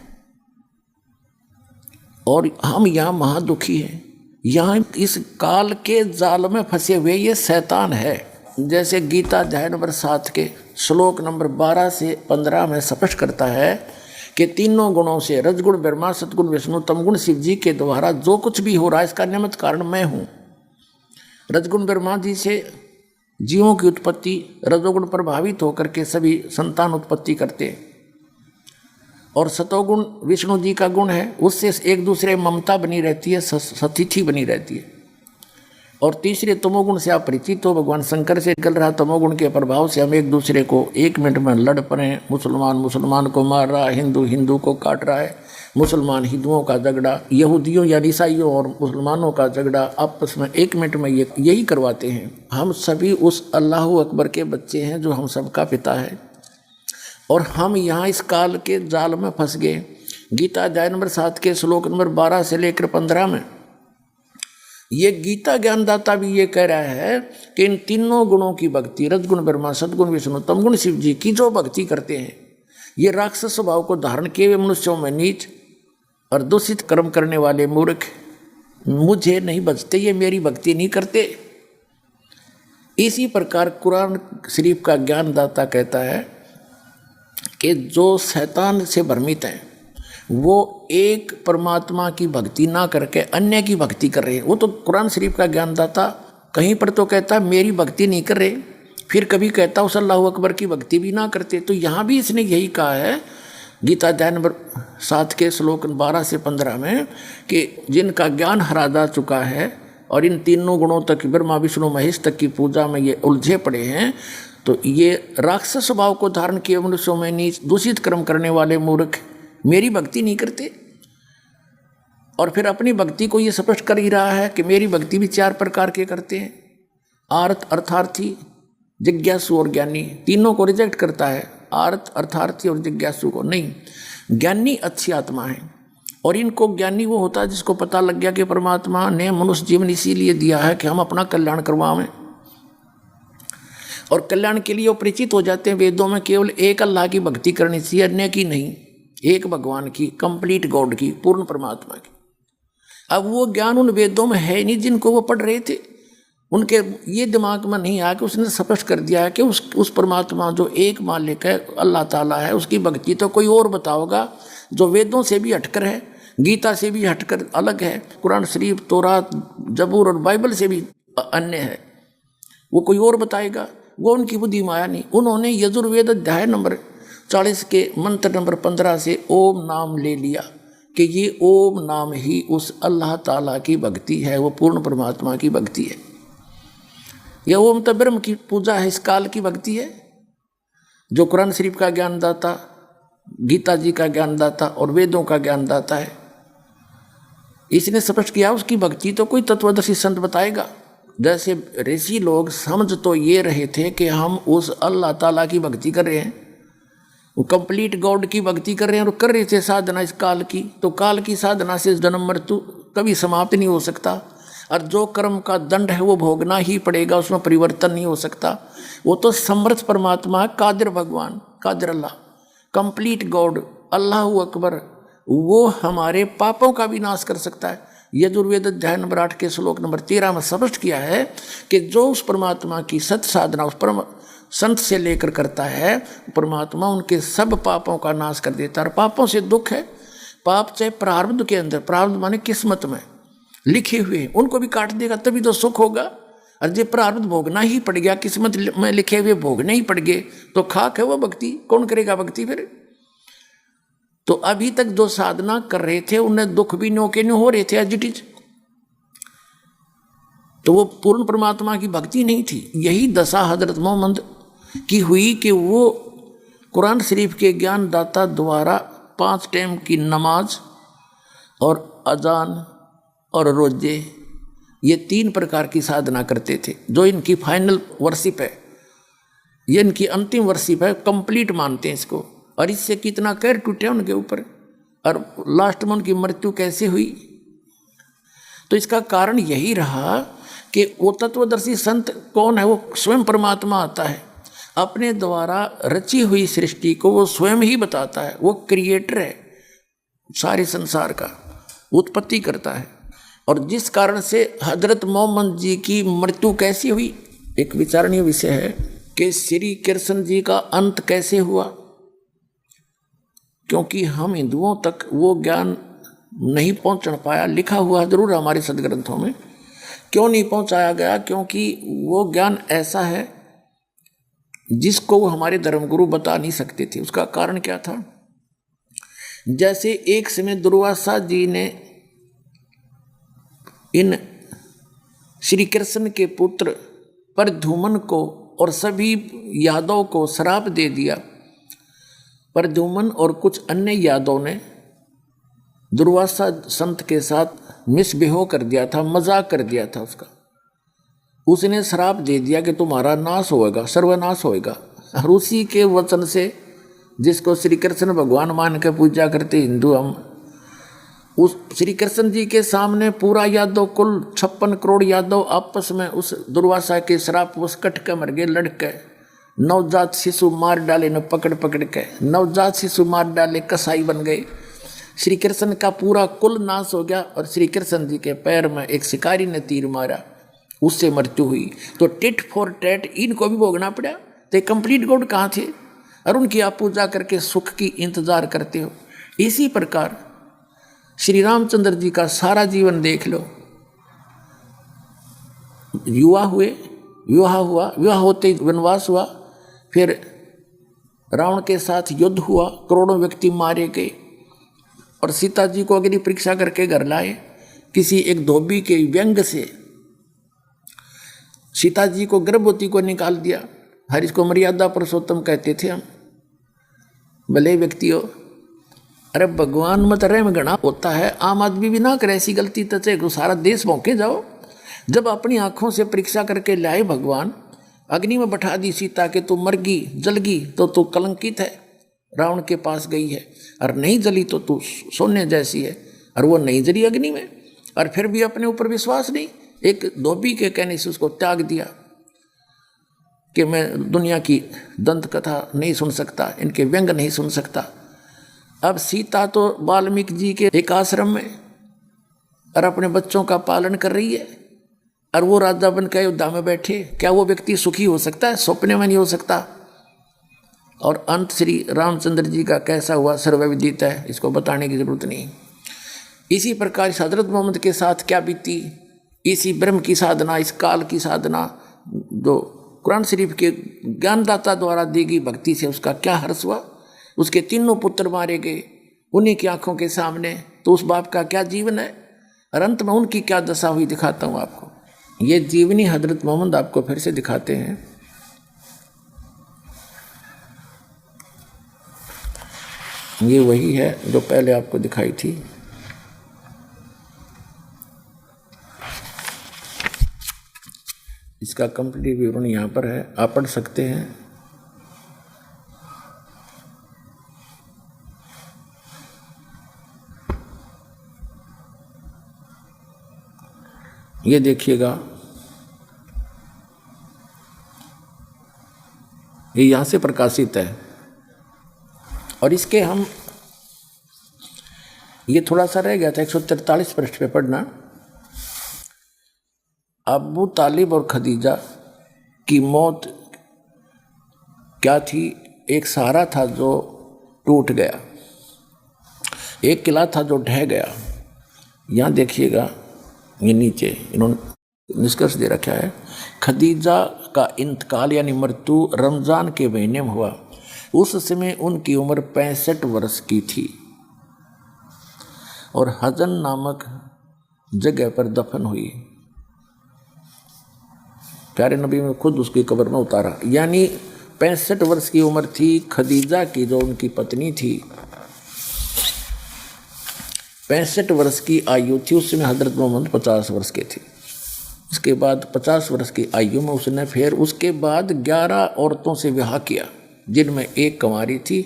और हम यहाँ महादुखी हैं। यहाँ इस काल के जाल में फंसे हुए ये शैतान है। जैसे गीता अध्याय नंबर 7 के श्लोक नंबर 12 से 15 में स्पष्ट करता है कि तीनों गुणों से, रजगुण ब्रह्मा, सतगुण विष्णु, तमगुण शिव जी के द्वारा जो कुछ भी हो रहा है इसका निमित्त कारण मैं हूँ। रजगुण ब्रह्मा जी से जीवों की उत्पत्ति, रजोगुण प्रभावित होकर के सभी संतान उत्पत्ति करते हैं। और सतोगुण विष्णु जी का गुण है, उससे एक दूसरे ममता बनी रहती है, सतिथि बनी रहती है। और तीसरे तमोगुण से आप परिचित हो, भगवान शंकर से निकल रहा तमोगुण के प्रभाव से हम एक दूसरे को 1 मिनट में लड़ पड़े। मुसलमान को मार रहा है, हिंदू को काट रहा है, मुसलमान हिंदुओं का झगड़ा, यहूदियों या ईसाइयों और मुसलमानों का झगड़ा आपस में 1 मिनट में यही करवाते हैं। हम सभी उस अल्लाहू अकबर के बच्चे हैं जो हम सबका पिता है। और हम यहाँ इस काल के जाल में फंस गए। गीता अध्याय नंबर 7 के श्लोक नंबर 12 से लेकर 15 में ये गीता ज्ञानदाता भी ये कह रहा है कि इन तीनों गुणों की भक्ति, रजगुण ब्रह्मा, सदगुण विष्णु, तमगुण शिव जी की जो भक्ति करते हैं, ये राक्षस स्वभाव को धारण किए हुए मनुष्यों में नीच और दूषित कर्म करने वाले मूर्ख मुझे नहीं बचते, ये मेरी भक्ति नहीं करते। इसी प्रकार कुरान शरीफ का ज्ञानदाता कहता है कि जो शैतान से भ्रमित हैं वो एक परमात्मा की भक्ति ना करके अन्य की भक्ति कर रहे हैं। वो तो कुरान शरीफ का ज्ञानदाता कहीं पर तो कहता है मेरी भक्ति नहीं कर रहे, फिर कभी कहता उस अल्लाहू अकबर की भक्ति भी ना करते। तो यहाँ भी इसने यही कहा है गीता अध्याय नंबर 7 के श्लोक 12 से 15 में कि जिनका ज्ञान हरा जा चुका है और इन तीनों गुणों तक, ब्रह्मा विष्णु महेश तक की पूजा में ये उलझे पड़े हैं, तो ये राक्षस स्वभाव को धारण किए मनुष्यों में नीच, दूषित कर्म करने वाले मूर्ख मेरी भक्ति नहीं करते। और फिर अपनी भक्ति को ये स्पष्ट कर ही रहा है कि मेरी भक्ति भी 4 प्रकार के करते हैं। आर्त, अर्थार्थी, जिज्ञासु और ज्ञानी। तीनों को रिजेक्ट करता है, आर्त, अर्थार्थी और जिज्ञासु को नहीं। ज्ञानी अच्छी आत्मा है और इनको ज्ञानी वो होता है जिसको पता लग गया कि परमात्मा ने मनुष्य जीवन इसीलिए दिया है कि हम अपना कल्याण करवाएं। और कल्याण के लिए वो परिचित हो जाते हैं। वेदों में केवल एक अल्लाह की भक्ति करनी चाहिए, अन्य की नहीं, एक भगवान की, कंप्लीट गॉड की, पूर्ण परमात्मा की। अब वो ज्ञान उन वेदों में है नहीं जिनको वो पढ़ रहे थे। उनके ये दिमाग में नहीं आया कि उसने स्पष्ट कर दिया है कि उस परमात्मा जो एक मालिक है, अल्लाह ताला है, उसकी भक्ति तो कोई और बताओगा जो वेदों से भी हटकर है, गीता से भी हटकर अलग है, कुरान शरीफ, तौरात, जबूर और बाइबल से भी अन्य है, वो कोई और बताएगा। वो उनकी बुद्धि में आया नहीं। उन्होंने यजुर्वेद अध्याय नंबर 40 के मंत्र नंबर 15 से ओम नाम ले लिया कि ये ओम नाम ही उस अल्लाह ताला की भक्ति है, वो पूर्ण परमात्मा की भक्ति है। यह ओम तो ब्रह्म की पूजा है, इस काल की भक्ति है। जो कुरान शरीफ का ज्ञानदाता, गीता जी का ज्ञानदाता और वेदों का ज्ञानदाता है, इसने स्पष्ट किया उसकी भक्ति तो कोई तत्वदर्शी संत बताएगा। जैसे ऋषि लोग समझ तो ये रहे थे कि हम उस अल्लाह ताला की भक्ति कर रहे हैं, वो कंप्लीट गॉड की भक्ति कर रहे हैं और कर रहे थे साधना इस काल की। तो काल की साधना से जन्म मृत्यु कभी समाप्त नहीं हो सकता और जो कर्म का दंड है वो भोगना ही पड़ेगा, उसमें परिवर्तन नहीं हो सकता। वो तो समर्थ परमात्मा है, कादिर भगवान, कादिर अल्लाह, कंप्लीट गॉड, अल्लाहू अकबर, वो हमारे पापों का भी नाश कर सकता है। यजुर्वेद अध्याय नंबर 8 के श्लोक नंबर 13 में स्पष्ट किया है कि जो उस परमात्मा की सत साधना उस संत से लेकर करता है, परमात्मा उनके सब पापों का नाश कर देता है। और पापों से दुख है, पाप चाहे प्रारब्ध के अंदर, प्रारब्ध माने किस्मत में लिखे हुए, उनको भी काट देगा, तभी तो सुख होगा। और जब प्रारब्ध भोगना ही पड़ गया, किस्मत में लिखे हुए भोगने ही पड़ गए, तो खाक है वो भक्ति, कौन करेगा भक्ति फिर। तो अभी तक जो साधना कर रहे थे उन्हें दुख भी नो के नो हो रहे थे एज इट इज, तो वो पूर्ण परमात्मा की भक्ति नहीं थी। यही दशा हजरत मोहम्मद की हुई कि वो कुरान शरीफ के ज्ञानदाता द्वारा 5 टाइम की नमाज और अजान और रोजे, ये 3 प्रकार की साधना करते थे, जो इनकी फाइनल वर्शिप है, ये इनकी अंतिम वर्शिप है, कंप्लीट मानते हैं इसको। और इससे कितना कहर टूटे उनके ऊपर, और लास्ट में उनकी मृत्यु कैसे हुई। तो इसका कारण यही रहा कि वो तत्वदर्शी संत कौन है, वो स्वयं परमात्मा आता है, अपने द्वारा रची हुई सृष्टि को वो स्वयं ही बताता है। वो क्रिएटर है, सारे संसार का उत्पत्ति करता है। और जिस कारण से हजरत मोहम्मद जी की मृत्यु कैसी हुई, एक विचारणीय विषय है कि श्री कृष्ण जी का अंत कैसे हुआ। क्योंकि हम हिंदुओं तक वो ज्ञान नहीं पहुंच पाया, लिखा हुआ जरूर हमारे सदग्रंथों में, क्यों नहीं पहुंचाया गया, क्योंकि वो ज्ञान ऐसा है जिसको वो हमारे धर्मगुरु बता नहीं सकते थे। उसका कारण क्या था, जैसे एक समय दुर्वासा जी ने इन श्री कृष्ण के पुत्र प्रद्युम्न को और सभी यादव को श्राप दे दिया। प्रद्युम्न और कुछ अन्य यादव ने दुर्वासा संत के साथ मिसबिहेव कर दिया था, मजाक कर दिया था उसका। उसने श्राप दे दिया कि तुम्हारा नाश होएगा, सर्वनाश होएगा। और उसी के वचन से, जिसको श्री कृष्ण भगवान मान के पूजा करते हिंदू हम, उस श्री कृष्ण जी के सामने पूरा यादव कुल 56 करोड़ यादव आपस में उस दुर्वासा के श्राप वश कट के मर गए, लड़के। नवजात शिशु मार डाले न पकड़ पकड़ के, नवजात शिशु मार डाले, कसाई बन गए। श्री कृष्ण का पूरा कुल नाश हो गया। और श्री कृष्ण जी के पैर में एक शिकारी ने तीर मारा, उससे मृत्यु हुई। तो टिट फॉर टैट इनको भी भोगना पड़ा। तो कंप्लीट गॉड कहाँ थे, और उनकी आप पूजा करके सुख की इंतजार करते हो। इसी प्रकार श्री रामचंद्र जी का सारा जीवन देख लो। युवा हुए, विवाह हुआ, विवाह होते ही वनवास हुआ, फिर रावण के साथ युद्ध हुआ, करोड़ों व्यक्ति मारे गए, और सीता जी को अग्नि परीक्षा करके घर लाए। किसी एक धोबी के व्यंग से सीता जी को, गर्भवती को निकाल दिया। हर इसको मर्यादा पुरुषोत्तम कहते थे हम। भले व्यक्ति हो, अरे भगवान मत रह में गणा होता है, आम आदमी भी ना करे ऐसी गलती, तो चाहे सारा देश भौंके जाओ। जब अपनी आंखों से परीक्षा करके लाए भगवान, अग्नि में बैठा दी सीता के, तू मर गई, जल गई तो तू कलंकित है, रावण के पास गई है, और नहीं जली तो तू सोने जैसी है। और वो नहीं जली अग्नि में, और फिर भी अपने ऊपर विश्वास नहीं, एक धोबी के कहने से उसको त्याग दिया कि मैं दुनिया की दंत कथा नहीं सुन सकता, इनके व्यंग नहीं सुन सकता। अब सीता तो वाल्मीकि जी के एक आश्रम में और अपने बच्चों का पालन कर रही है, और वो राजा बन के अयोध्या में बैठे। क्या वो व्यक्ति सुखी हो सकता है? सपने में नहीं हो सकता। और अंत श्री रामचंद्र जी का कैसा हुआ सर्वविदित है, इसको बताने की जरूरत नहीं। इसी प्रकार हजरत मोहम्मद के साथ क्या बीती, इसी ब्रह्म की साधना, इस काल की साधना, जो कुरान शरीफ के ज्ञानदाता द्वारा दी गई भक्ति से उसका क्या हर्ष हुआ। उसके 3 पुत्र मारे गए उन्हीं की आंखों के सामने, तो उस बाप का क्या जीवन है, और अंत में उनकी क्या दशा हुई दिखाता हूँ आपको। ये जीवनी हजरत मोहम्मद आपको फिर से दिखाते हैं। ये वही है जो पहले आपको दिखाई थी। इसका कंप्लीट विवरण यहाँ पर है, आप पढ़ सकते हैं। ये देखिएगा, ये यहाँ से प्रकाशित है, और इसके हम ये थोड़ा सा रह गया था, 143 पृष्ठ पे पढ़ना। अबू तालिब और खदीजा की मौत क्या थी? एक सहारा था जो टूट गया, एक किला था जो ढह गया। यहाँ देखिएगा, ये नीचे इन्होंने निष्कर्ष दे रखा है। खदीजा का इंतकाल यानी मृत्यु रमज़ान के महीने में हुआ। उस समय उनकी उम्र 65 वर्ष की थी और हजन नामक जगह पर दफन हुई। प्यारे नबी में खुद उसकी कब्र में उतारा। यानी 65 वर्ष की उम्र थी खदीजा की, जो उनकी पत्नी थी। 65 वर्ष की आयु थी। उस समय हजरत मोहम्मद 50 वर्ष के थे। उसके बाद 50 वर्ष की आयु में उसने फिर उसके बाद 11 औरतों से विवाह किया, जिनमें एक कुंवारी थी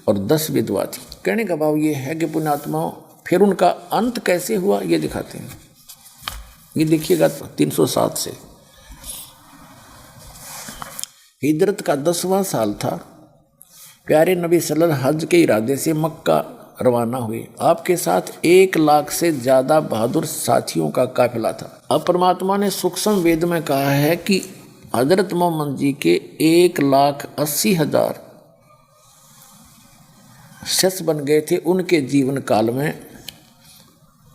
और 10 विधवा थी। कहने का भाव ये है कि पुण्यात्माओं, फिर उनका अंत कैसे हुआ ये दिखाते हैं। ये देखिएगा 307 से। हिजरत का 10वां साल था। प्यारे नबी सल्लल्लाहु अलैहि वसल्लम हज के इरादे से मक्का रवाना हुए। आपके साथ 1 लाख से ज़्यादा बहादुर साथियों का काफिला था। अब परमात्मा ने सूक्ष्म वेद में कहा है कि हजरत मोहम्मद जी के 1,80,000 शस्त्र बन गए थे उनके जीवन काल में,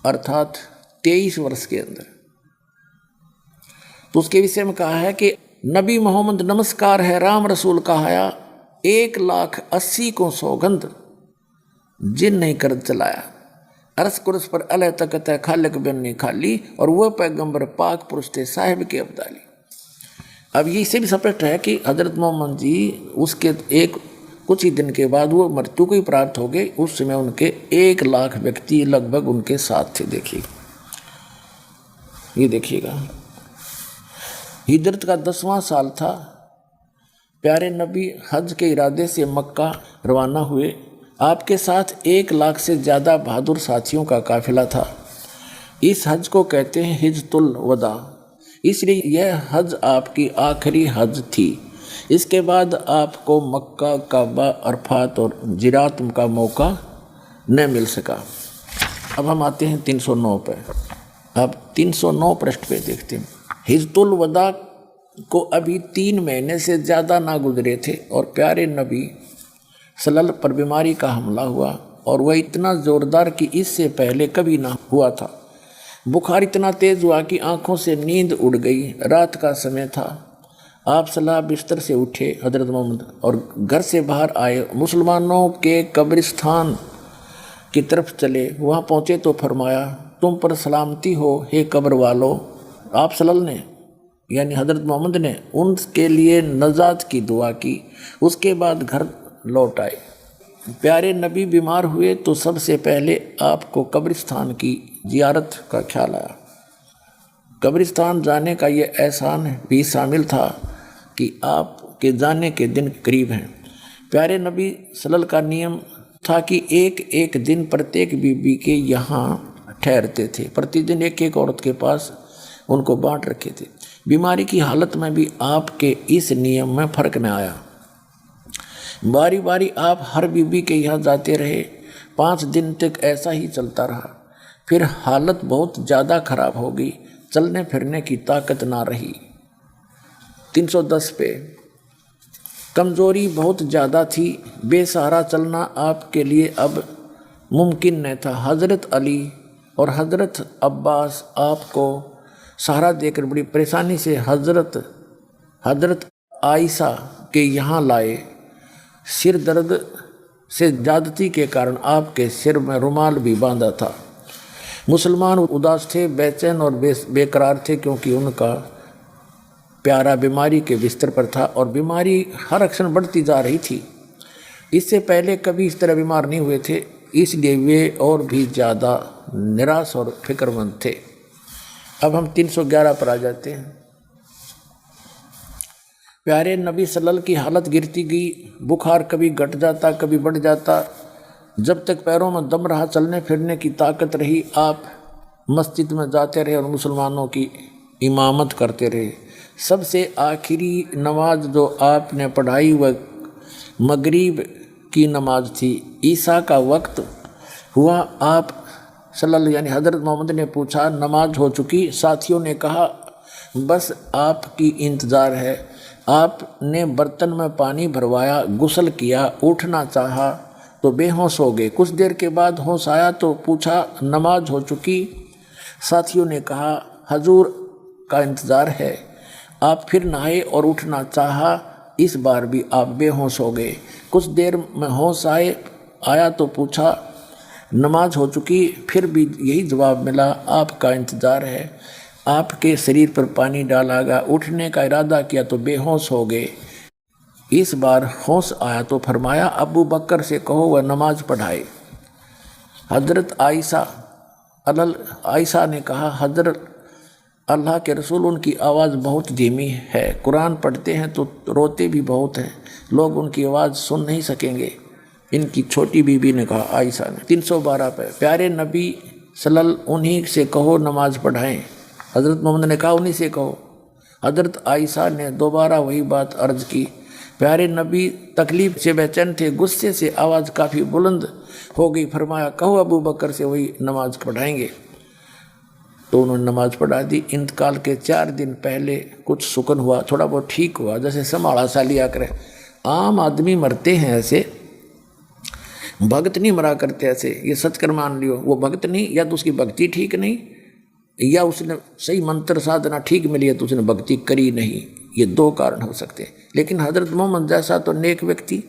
अर्थात 23 वर्ष के अंदर। तो उसके विषय में कहा है कि नबी मोहम्मद नमस्कार है राम रसूल कहाया, 1,80,000 को सौगंध जिन नहीं कर चलाया। अरस कुरस पर अलह तकत है खालिक बिन नहीं खाली, और वह पैगंबर पाक पुरुष थे साहिब के अब्दाली। अब ये इससे भी स्पष्ट है कि हजरत मोहम्मद जी उसके कुछ ही दिन के बाद वो मृत्यु को ही प्राप्त हो गए। उस समय उनके 1 लाख व्यक्ति लगभग उनके साथ थे। देखिए, ये देखिएगा, हिजरत का 10वां साल था। प्यारे नबी हज के इरादे से मक्का रवाना हुए। आपके साथ 1 लाख से ज़्यादा बहादुर साथियों का काफिला था। इस हज को कहते हैं हिज्जतुल वदा, इसलिए यह हज आपकी आखिरी हज थी। इसके बाद आपको मक्का, काबा, अरफात और जिरात का मौका न मिल सका। अब हम आते हैं 309 पे। अब 309 पृष्ठ पे देखते हैं। हिज्जतुल वदा को अभी 3 महीने से ज़्यादा ना गुजरे थे और प्यारे नबी सल्लल्लाहु पर बीमारी का हमला हुआ, और वह इतना ज़ोरदार कि इससे पहले कभी ना हुआ था। बुखार इतना तेज़ हुआ कि आंखों से नींद उड़ गई। रात का समय था। आप सलाह बिस्तर से उठे हजरत मोहम्मद और घर से बाहर आए, मुसलमानों के कब्रिस्तान की तरफ चले। वहाँ पहुँचे तो फरमाया, तुम पर सलामती हो हे कब्र वालो। आप सल्लल्लाहु ने यानी हजरत मोहम्मद ने उनके लिए नजात की दुआ की। उसके बाद घर लौट आए। प्यारे नबी बीमार हुए तो सबसे पहले आपको कब्रिस्तान की जियारत का ख्याल आया। कब्रिस्तान जाने का ये एहसान भी शामिल था कि आपके जाने के दिन करीब हैं। प्यारे नबी सल्लल्लाहु का नियम था कि एक दिन प्रत्येक बीबी के यहाँ ठहरते थे। प्रतिदिन एक औरत के पास उनको बांट रखे थे। बीमारी की हालत में भी आपके इस नियम में फर्क न आया। बारी बारी आप हर बीबी के यहाँ जाते रहे। 5 दिन तक ऐसा ही चलता रहा। फिर हालत बहुत ज़्यादा खराब हो गई, चलने फिरने की ताकत ना रही। 310 पे कमज़ोरी बहुत ज़्यादा थी। बेसहारा चलना आपके लिए अब मुमकिन न था। हज़रत अली और हज़रत अब्बास आपको सहारा देकर बड़ी परेशानी से हज़रत आयशा के यहाँ लाए। सिर दर्द से ज़्यादती के कारण आपके सिर में रुमाल भी बांधा था। मुसलमान उदास थे, बेचैन और बेकरार थे, क्योंकि उनका प्यारा बीमारी के बिस्तर पर था और बीमारी हर क्षण बढ़ती जा रही थी। इससे पहले कभी इस तरह बीमार नहीं हुए थे, इसलिए वे और भी ज़्यादा निराश और फिक्रमंद थे। अब हम 311 पर आ जाते हैं। प्यारे नबी सल्लल्लाहु की हालत गिरती गई। बुखार कभी घट जाता कभी बढ़ जाता। जब तक पैरों में दम रहा, चलने फिरने की ताकत रही, आप मस्जिद में जाते रहे और मुसलमानों की इमामत करते रहे। सबसे आखिरी नमाज जो आपने पढ़ाई वह मगरिब की नमाज थी। ईसा का वक्त हुआ आप सल्लल्लाहु यानी हज़रत मोहम्मद ने पूछा नमाज हो चुकी। साथियों ने कहा बस आपकी इंतज़ार है। आपने बर्तन में पानी भरवाया, गुस्ल किया, उठना चाहा तो बेहोश हो गए। कुछ देर के बाद होश आया तो पूछा नमाज हो चुकी। साथियों ने कहा हजूर का इंतज़ार है। आप फिर नहाए और उठना चाहा, इस बार भी आप बेहोश हो गए। कुछ देर में होश आया तो पूछा नमाज हो चुकी। फिर भी यही जवाब मिला आपका इंतज़ार है। आपके शरीर पर पानी डाला गया, उठने का इरादा किया तो बेहोश हो गए। इस बार होश आया तो फरमाया अबू बकर से कहो वह नमाज पढ़ाए। हज़रत आयशा ने कहा हज़रत अल्लाह के रसूल उनकी आवाज़ बहुत धीमी है, कुरान पढ़ते हैं तो रोते भी बहुत हैं, लोग उनकी आवाज़ सुन नहीं सकेंगे। इनकी छोटी बीबी ने कहा आयशा ने 312 पे प्यारे नबी सल्लल्लाहु उन्हीं से कहो नमाज पढ़ाएं। हज़रत मोहम्मद ने कहा उन्हीं से कहो। हज़रत आयशा ने दोबारा वही बात अर्ज की। प्यारे नबी तकलीफ़ से बेचैन थे, गुस्से से आवाज़ काफ़ी बुलंद हो गई। फरमाया कहो अबू बकर से वही नमाज पढ़ाएंगे। तो उन्होंने नमाज पढ़ा दी। इंतकाल के 4 दिन पहले कुछ सुकन हुआ, थोड़ा बहुत ठीक हुआ, जैसे संभाला सा लिया करे। आम आदमी मरते हैं ऐसे, भक्त नहीं मरा करते ऐसे। ये सचकर मान लियो, वो भक्त नहीं, या तो उसकी भक्ति ठीक नहीं, या उसने सही मंत्र साधना ठीक मिली है तो उसने भक्ति करी नहीं। ये 2 कारण हो सकते हैं। लेकिन हज़रत मोहम्मद जैसा तो नेक व्यक्ति,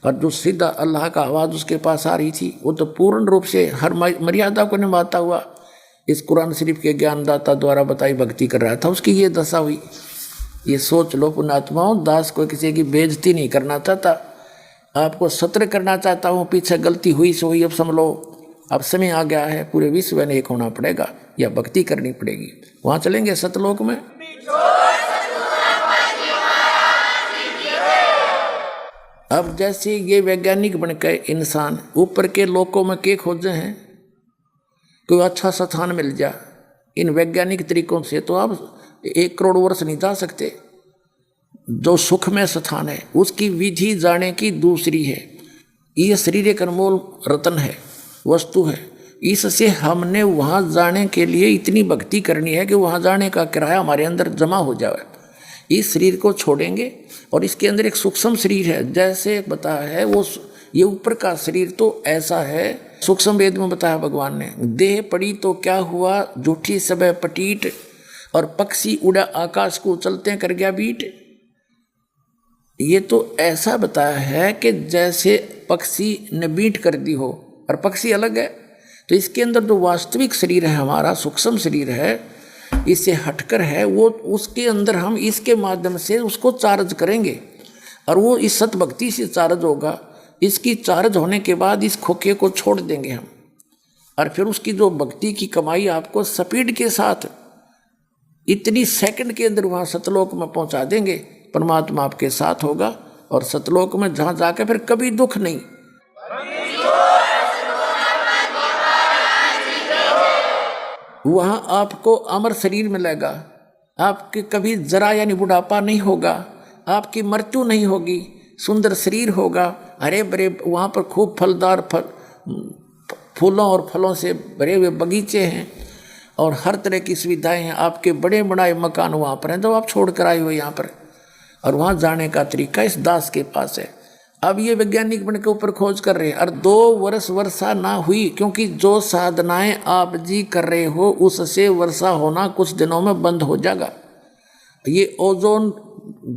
और जो सीधा अल्लाह का आवाज़ उसके पास आ रही थी, वो तो पूर्ण रूप से हर मर्यादा को निभाता हुआ इस कुरान शरीफ के ज्ञानदाता द्वारा बताई भक्ति कर रहा था। उसकी ये दशा हुई। ये सोच लो पुण्यात्माओं, दास को किसी की बेइज्जती नहीं करना चाहता, आपको सत्र करना चाहता हूँ। पीछे गलती हुई सो हुई, अब समझ लो अब समय आ गया है, पूरे विश्व में एक होना पड़ेगा या भक्ति करनी पड़ेगी। वहाँ चलेंगे सतलोक में। अब जैसे ये वैज्ञानिक बन के इंसान ऊपर के लोकों में के खोजे हैं, कोई अच्छा स्थान मिल जा इन वैज्ञानिक तरीकों से, तो आप 1 करोड़ वर्ष नहीं जा सकते। जो सुख में स्थान है उसकी विधि जाने की दूसरी है। यह शरीर एक अनमोल रत्न है, वस्तु है। इससे हमने वहाँ जाने के लिए इतनी भक्ति करनी है कि वहाँ जाने का किराया हमारे अंदर जमा हो जाए। इस शरीर को छोड़ेंगे और इसके अंदर एक सूक्ष्म शरीर है, जैसे बताया है वो ये ऊपर का शरीर तो ऐसा है, सूक्ष्म वेद में बताया भगवान ने। देह पड़ी तो क्या हुआ, झूठी सब पटीट, और पक्षी उड़ा आकाश को चलते कर गया बीट। ये तो ऐसा बताया है कि जैसे पक्षी ने बीट कर दी हो, और पक्षी अलग है। तो इसके अंदर जो वास्तविक शरीर है हमारा, सूक्ष्म शरीर है, इससे हटकर है वो, उसके अंदर हम इसके माध्यम से उसको चार्ज करेंगे, और वो इस सतभक्ति से चार्ज होगा। इसकी चार्ज होने के बाद इस खोखे को छोड़ देंगे हम, और फिर उसकी जो भक्ति की कमाई आपको स्पीड के साथ इतनी सेकंड के अंदर वहाँ सतलोक में पहुँचा देंगे। परमात्मा आपके साथ होगा, और सतलोक में जहाँ जाकर फिर कभी दुख नहीं। वहाँ आपको अमर शरीर मिलेगा, आपके कभी जरा यानी बुढ़ापा नहीं होगा, आपकी मृत्यु नहीं होगी, सुंदर शरीर होगा, हरे भरे वहाँ पर खूब फलदार फूलों और फलों से भरे हुए बगीचे हैं, और हर तरह की सुविधाएं हैं। आपके बड़े बड़े मकान वहाँ पर हैं जो आप छोड़ कर आए हो यहाँ पर, और वहाँ जाने का तरीका इस दास के पास है। अब ये वैज्ञानिक बन के ऊपर खोज कर रहे हैं, और 2 वर्ष वर्षा ना हुई, क्योंकि जो साधनाएं आप जी कर रहे हो उससे वर्षा होना कुछ दिनों में बंद हो जाएगा। ये ओजोन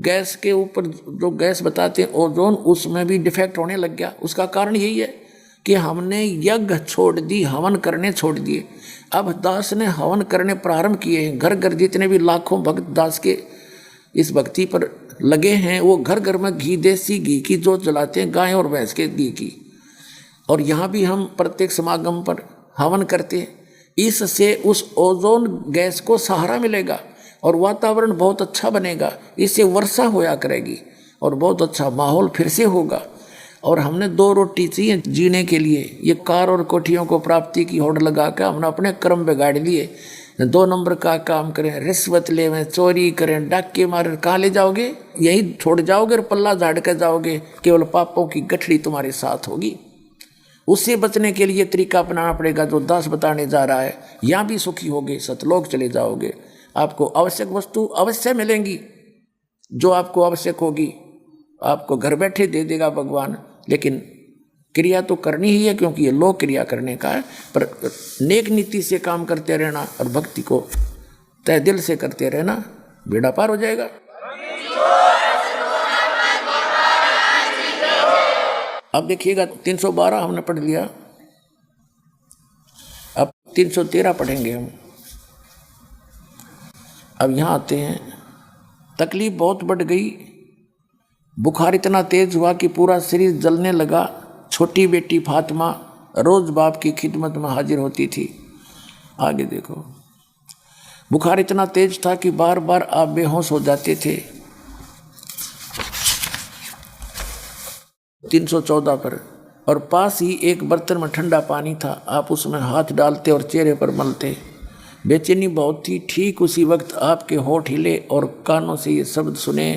गैस के ऊपर जो गैस बताते हैं ओजोन, उसमें भी डिफेक्ट होने लग गया। उसका कारण यही है कि हमने यज्ञ छोड़ दी, हवन करने छोड़ दिए। अब दास ने हवन करने प्रारंभ किए हैं। घर घर जितने भी लाखों भक्त दास के इस भक्ति पर लगे हैं, वो घर घर में घी, देसी घी की जोत जलाते हैं, गाय और भैंस के घी की। और यहाँ भी हम प्रत्येक समागम पर हवन करते हैं। इससे उस ओजोन गैस को सहारा मिलेगा और वातावरण बहुत अच्छा बनेगा। इससे वर्षा होया करेगी और बहुत अच्छा माहौल फिर से होगा। और हमने 2 रोटी चाहिए जीने के लिए। ये कार और कोठियों को प्राप्ति की होड़ लगा कर हमने अपने कर्म बिगाड़ लिए। 2 नंबर का काम करें, रिश्वत लेवें, चोरी करें, डाके मारे, कहाँ ले जाओगे? यही छोड़ जाओगे और पल्ला झाड़ कर जाओगे। केवल पापों की गठड़ी तुम्हारे साथ होगी। उससे बचने के लिए तरीका अपनाना पड़ेगा जो दास बताने जा रहा है। यहाँ भी सुखी होगे, सतलोक चले जाओगे, आपको आवश्यक वस्तु अवश्य मिलेंगी, जो आपको आवश्यक होगी आपको घर बैठे दे देगा भगवान। लेकिन क्रिया तो करनी ही है, क्योंकि ये लोक क्रिया करने का है। पर नेक नीति से काम करते रहना और भक्ति को तय दिल से करते रहना, बेड़ा पार हो जाएगा। अब देखिएगा 312 हमने पढ़ लिया, अब 313 पढ़ेंगे हम। अब यहाँ आते हैं, तकलीफ बहुत बढ़ गई, बुखार इतना तेज हुआ कि पूरा शरीर जलने लगा। छोटी बेटी फातिमा रोज बाप की खिदमत में हाजिर होती थी। आगे देखो, बुखार इतना तेज था कि बार बार आप बेहोश हो जाते थे। 314 पर, और पास ही एक बर्तन में ठंडा पानी था, आप उसमें हाथ डालते और चेहरे पर मलते। बेचैनी बहुत थी। ठीक उसी वक्त आपके होठ हिले और कानों से ये शब्द सुने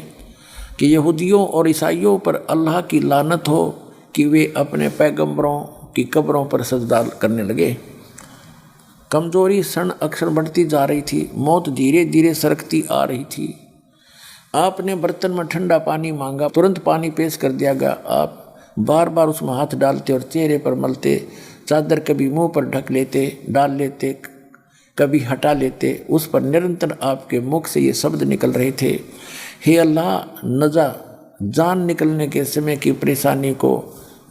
कि यहूदियों और ईसाइयों पर अल्लाह की लानत हो कि वे अपने पैगंबरों की कब्रों पर सजदा करने लगे। कमजोरी क्षण अक्षर बढ़ती जा रही थी, मौत धीरे धीरे सरकती आ रही थी। आपने बर्तन में ठंडा पानी मांगा, तुरंत पानी पेश कर दिया गया। आप बार बार उसमें हाथ डालते और चेहरे पर मलते। चादर कभी मुंह पर ढक लेते, डाल लेते, कभी हटा लेते। उस पर निरंतर आपके मुख से ये शब्द निकल रहे थे, हे अल्लाह, नजा जान निकलने के समय की परेशानी को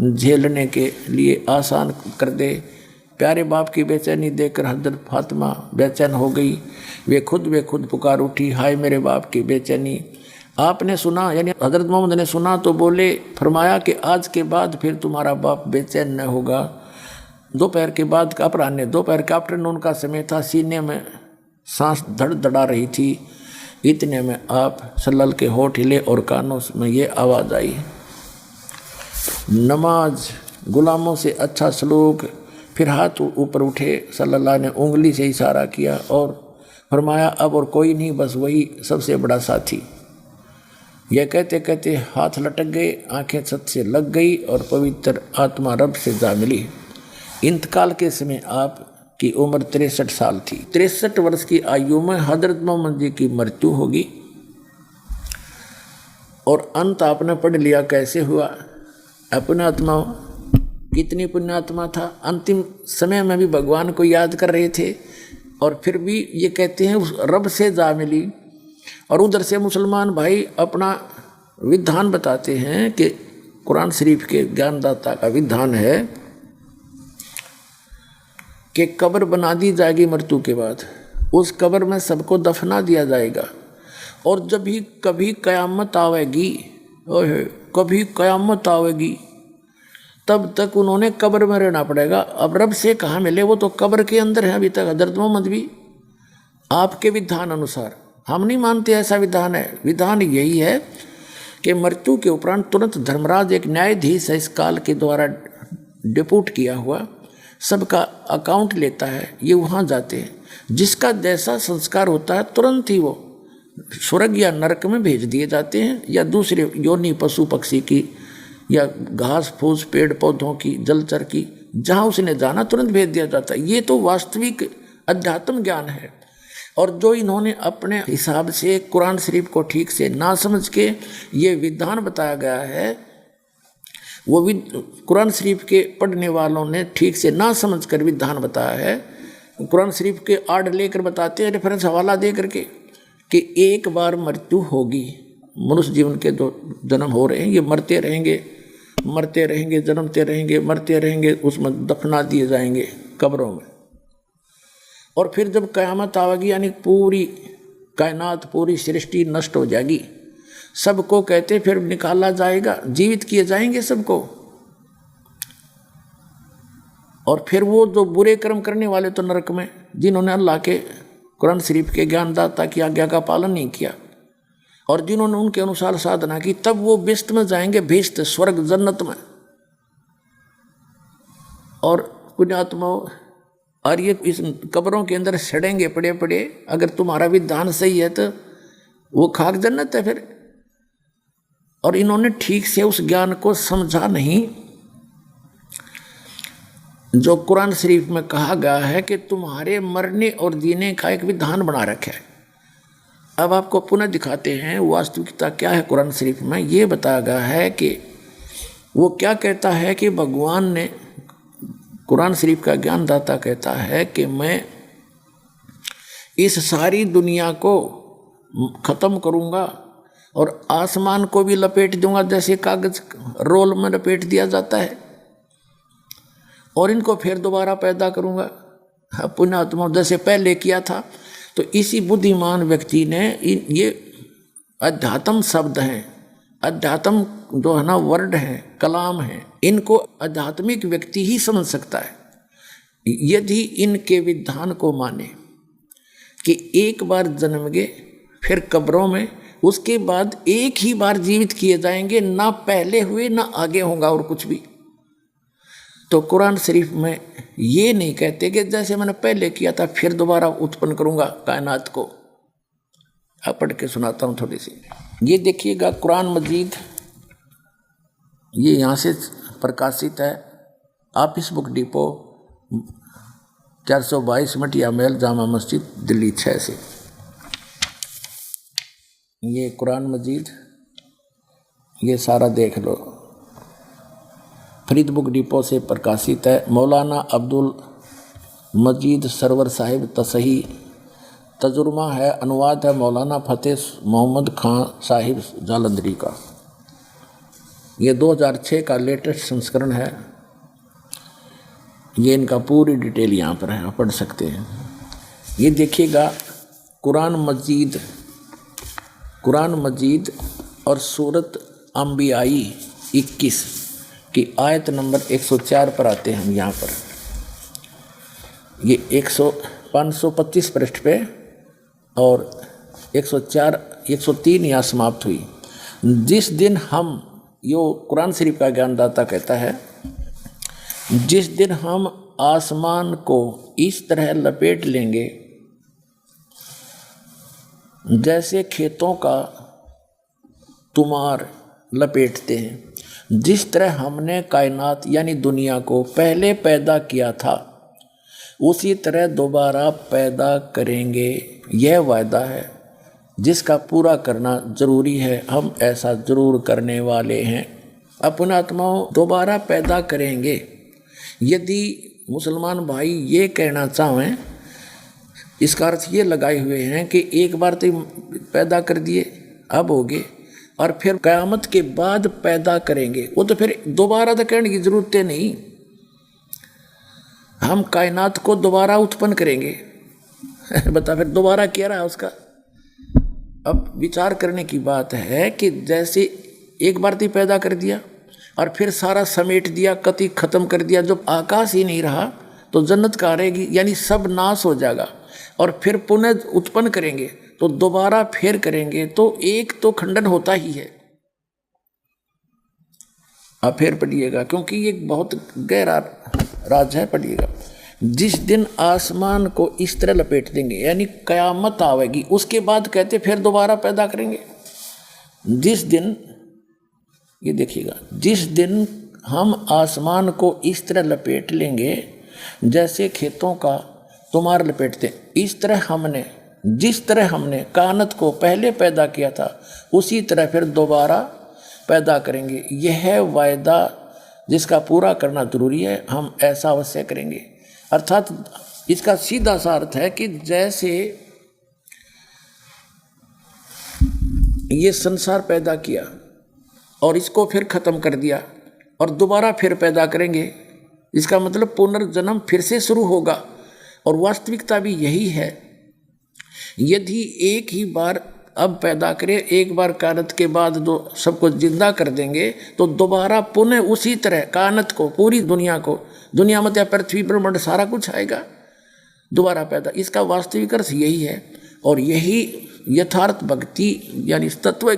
झेलने के लिए आसान कर दे। प्यारे बाप की बेचैनी देखकर हजरत फातिमा बेचैन हो गई। वे खुद पुकार उठी, हाय मेरे बाप की बेचैनी। आपने सुना, यानी हजरत मोहम्मद ने सुना तो बोले, फरमाया कि आज के बाद फिर तुम्हारा बाप बेचैन न होगा। दोपहर के बाद का अपराह्न, दोपहर का आफ्टरनून का समय था। सीने में सांस धड़धड़ा रही थी। इतने में आप सल्लल के होठ हिले और कानों में ये आवाज़ आई, नमाज गुलामों से अच्छा सलूक। फिर हाथ ऊपर उठे, सल्लल्लाह ने उंगली से इशारा किया और फरमाया, अब और कोई नहीं, बस वही सबसे बड़ा साथी। यह कहते कहते हाथ लटक गए, आंखें छत से लग गई और पवित्र आत्मा रब से जा मिली। इंतकाल के समय आप की उम्र 63 साल थी। 63 वर्ष की आयु में हजरत मोहम्मद जी की मृत्यु होगी। और अंत आपने पढ़ लिया कैसे हुआ। अपना आत्मा कितनी पुण्यात्मा था, अंतिम समय में भी भगवान को याद कर रहे थे और फिर भी ये कहते हैं उस रब से जा मिली। और उधर से मुसलमान भाई अपना विधान बताते हैं कि कुरान शरीफ के ज्ञानदाता का विधान है कि कब्र बना दी जाएगी मृत्यु के बाद, उस कब्र में सबको दफना दिया जाएगा। और जब भी कभी कयामत आवेगी, कभी कयामत आवेगी, तब तक उन्होंने कब्र में रहना पड़ेगा। अब रब से कहाँ मिले, वो तो कब्र के अंदर है अभी तक। हजरत मोहम्मद भी आपके विधान अनुसार, हम नहीं मानते ऐसा विधान है। विधान यही है कि मृत्यु के उपरांत तुरंत धर्मराज, एक न्यायाधीश है इस काल के द्वारा डिप्यूट किया हुआ, सबका अकाउंट लेता है। ये वहाँ जाते हैं, जिसका जैसा संस्कार होता है तुरंत ही वो स्वर्ग या नरक में भेज दिए जाते हैं, या दूसरे योनि पशु पक्षी की, या घास फूस पेड़ पौधों की, जलचर की, जहाँ उसने जाना तुरंत भेज दिया जाता है। ये तो वास्तविक अध्यात्म ज्ञान है। और जो इन्होंने अपने हिसाब से कुरान शरीफ को ठीक से ना समझ के ये विधान बताया गया है, वो भी कुरान शरीफ के पढ़ने वालों ने ठीक से ना समझ कर विधान बताया है। कुरान शरीफ के आड़ लेकर बताते हैं, रेफरेंस हवाला दे करके, कि एक बार मृत्यु होगी। मनुष्य जीवन के जो जन्म हो रहे हैं ये मरते रहेंगे, मरते रहेंगे, जन्मते रहेंगे, मरते रहेंगे, उसमें दफना दिए जाएंगे कब्रों में। और फिर जब क़यामत आवेगी, यानी पूरी कायनात, पूरी सृष्टि नष्ट हो जाएगी, सबको कहते फिर निकाला जाएगा, जीवित किए जाएंगे सबको। और फिर वो जो बुरे कर्म करने वाले तो नरक में, जिन्होंने अल्लाह के कुरान शरीफ के ज्ञानदाता की आज्ञा का पालन नहीं किया और जिन्होंने उनके अनुसार साधना की, तब वो बिस्त में जाएंगे, बेस्त स्वर्ग जन्नत में। और पुण्यात्मा, और ये इस कब्रों के अंदर सड़ेंगे पड़े पड़े। अगर तुम्हारा विधान सही है तो वो खाक जन्नत है फिर। और इन्होंने ठीक से उस ज्ञान को समझा नहीं। जो कुरान शरीफ में कहा गया है कि तुम्हारे मरने और जीने का एक विधान बना रखा है। अब आपको पुनः दिखाते हैं वास्तविकता क्या है। कुरान शरीफ में ये बताया गया है कि वो क्या कहता है कि भगवान ने, कुरान शरीफ का ज्ञानदाता कहता है कि मैं इस सारी दुनिया को ख़त्म करूँगा और आसमान को भी लपेट दूंगा, जैसे कागज़ रोल में लपेट दिया जाता है, और इनको फिर दोबारा पैदा करूँगा पुण्यात्मा जैसे पहले किया था। तो इसी बुद्धिमान व्यक्ति ने ये अध्यात्म शब्द हैं, अध्यात्म जो है ना वर्ड है, कलाम है, इनको आध्यात्मिक व्यक्ति ही समझ सकता है यदि इनके विधान को माने कि एक बार जन्म गए फिर कब्रों में, उसके बाद एक ही बार जीवित किए जाएंगे, ना पहले हुए ना आगे होगा और कुछ भी। तो कुरान शरीफ में ये नहीं कहते कि जैसे मैंने पहले किया था फिर दोबारा उत्पन्न करूंगा कायनात को। अब पढ़ के सुनाता हूँ थोड़ी सी। ये देखिएगा कुरान मजीद, ये यहाँ से प्रकाशित है, ऑफिस बुक डिपो 422 मटिया महल जामा मस्जिद दिल्ली 6 से। ये कुरान मजीद ये सारा देख लो, फरीद बुक डिपो से प्रकाशित है। मौलाना अब्दुल मजीद सरवर साहिब तसही, तजुर्मा है, अनुवाद है मौलाना फतेह मोहम्मद खां साहिब जालंधरी का। ये 2006 का लेटेस्ट संस्करण है। ये इनका पूरी डिटेल यहाँ पर है, आप पढ़ सकते हैं। ये देखिएगा कुरान मजीद और सूरत अंबियाई 21 की आयत नंबर 104 पर आते हैं हम यहाँ पर। ये 525 पृष्ठ पे और 103 यहाँ समाप्त हुई। जिस दिन हम, यो कुरान शरीफ का ज्ञानदाता कहता है, जिस दिन हम आसमान को इस तरह लपेट लेंगे जैसे खेतों का तुमार लपेटते हैं, जिस तरह हमने कायनात यानी दुनिया को पहले पैदा किया था उसी तरह दोबारा पैदा करेंगे। यह वायदा है जिसका पूरा करना जरूरी है, हम ऐसा जरूर करने वाले हैं। अपना आत्माओं दोबारा पैदा करेंगे। यदि मुसलमान भाई ये कहना चाहें, इसका अर्थ ये लगाए हुए हैं कि एक बार तो पैदा कर दिए, अब हो गए, और फिर क़यामत के बाद पैदा करेंगे, वो तो फिर दोबारा तो करने की ज़रूरत नहीं, हम कायनात को दोबारा उत्पन्न करेंगे। बता फिर दोबारा क्या रहा उसका। अब विचार करने की बात है कि जैसे एक बार तो पैदा कर दिया और फिर सारा समेट दिया, कति ख़त्म कर दिया, जब आकाश ही नहीं रहा तो जन्नत कहाँ रहेगी, यानी सब नाश हो जाएगा, और फिर पुनः उत्पन्न करेंगे तो दोबारा फिर करेंगे, तो एक तो खंडन होता ही है। आप फिर पढ़िएगा क्योंकि ये बहुत गहरा राज है, पढ़िएगा। जिस दिन आसमान को इस तरह लपेट देंगे यानी कयामत आवेगी, उसके बाद कहते फिर दोबारा पैदा करेंगे। जिस दिन, ये देखिएगा, जिस दिन हम आसमान को इस तरह लपेट लेंगे जैसे खेतों का तुमार लपेटते, इस तरह हमने, जिस तरह हमने कायनात को पहले पैदा किया था उसी तरह फिर दोबारा पैदा करेंगे। यह वायदा जिसका पूरा करना जरूरी है, हम ऐसा अवश्य करेंगे। अर्थात इसका सीधा सा अर्थ है कि जैसे ये संसार पैदा किया और इसको फिर ख़त्म कर दिया और दोबारा फिर पैदा करेंगे, इसका मतलब पुनर्जन्म फिर से शुरू होगा। और वास्तविकता भी यही है। यदि एक ही बार अब पैदा करें, एक बार कायनात के बाद दो सबको जिंदा कर देंगे, तो दोबारा पुनः उसी तरह कायनात को, पूरी दुनिया को, दुनिया में पृथ्वी ब्रह्मांड सारा कुछ आएगा दोबारा पैदा। इसका वास्तविक अर्थ यही है और यही यथार्थ भक्ति यानी तत्व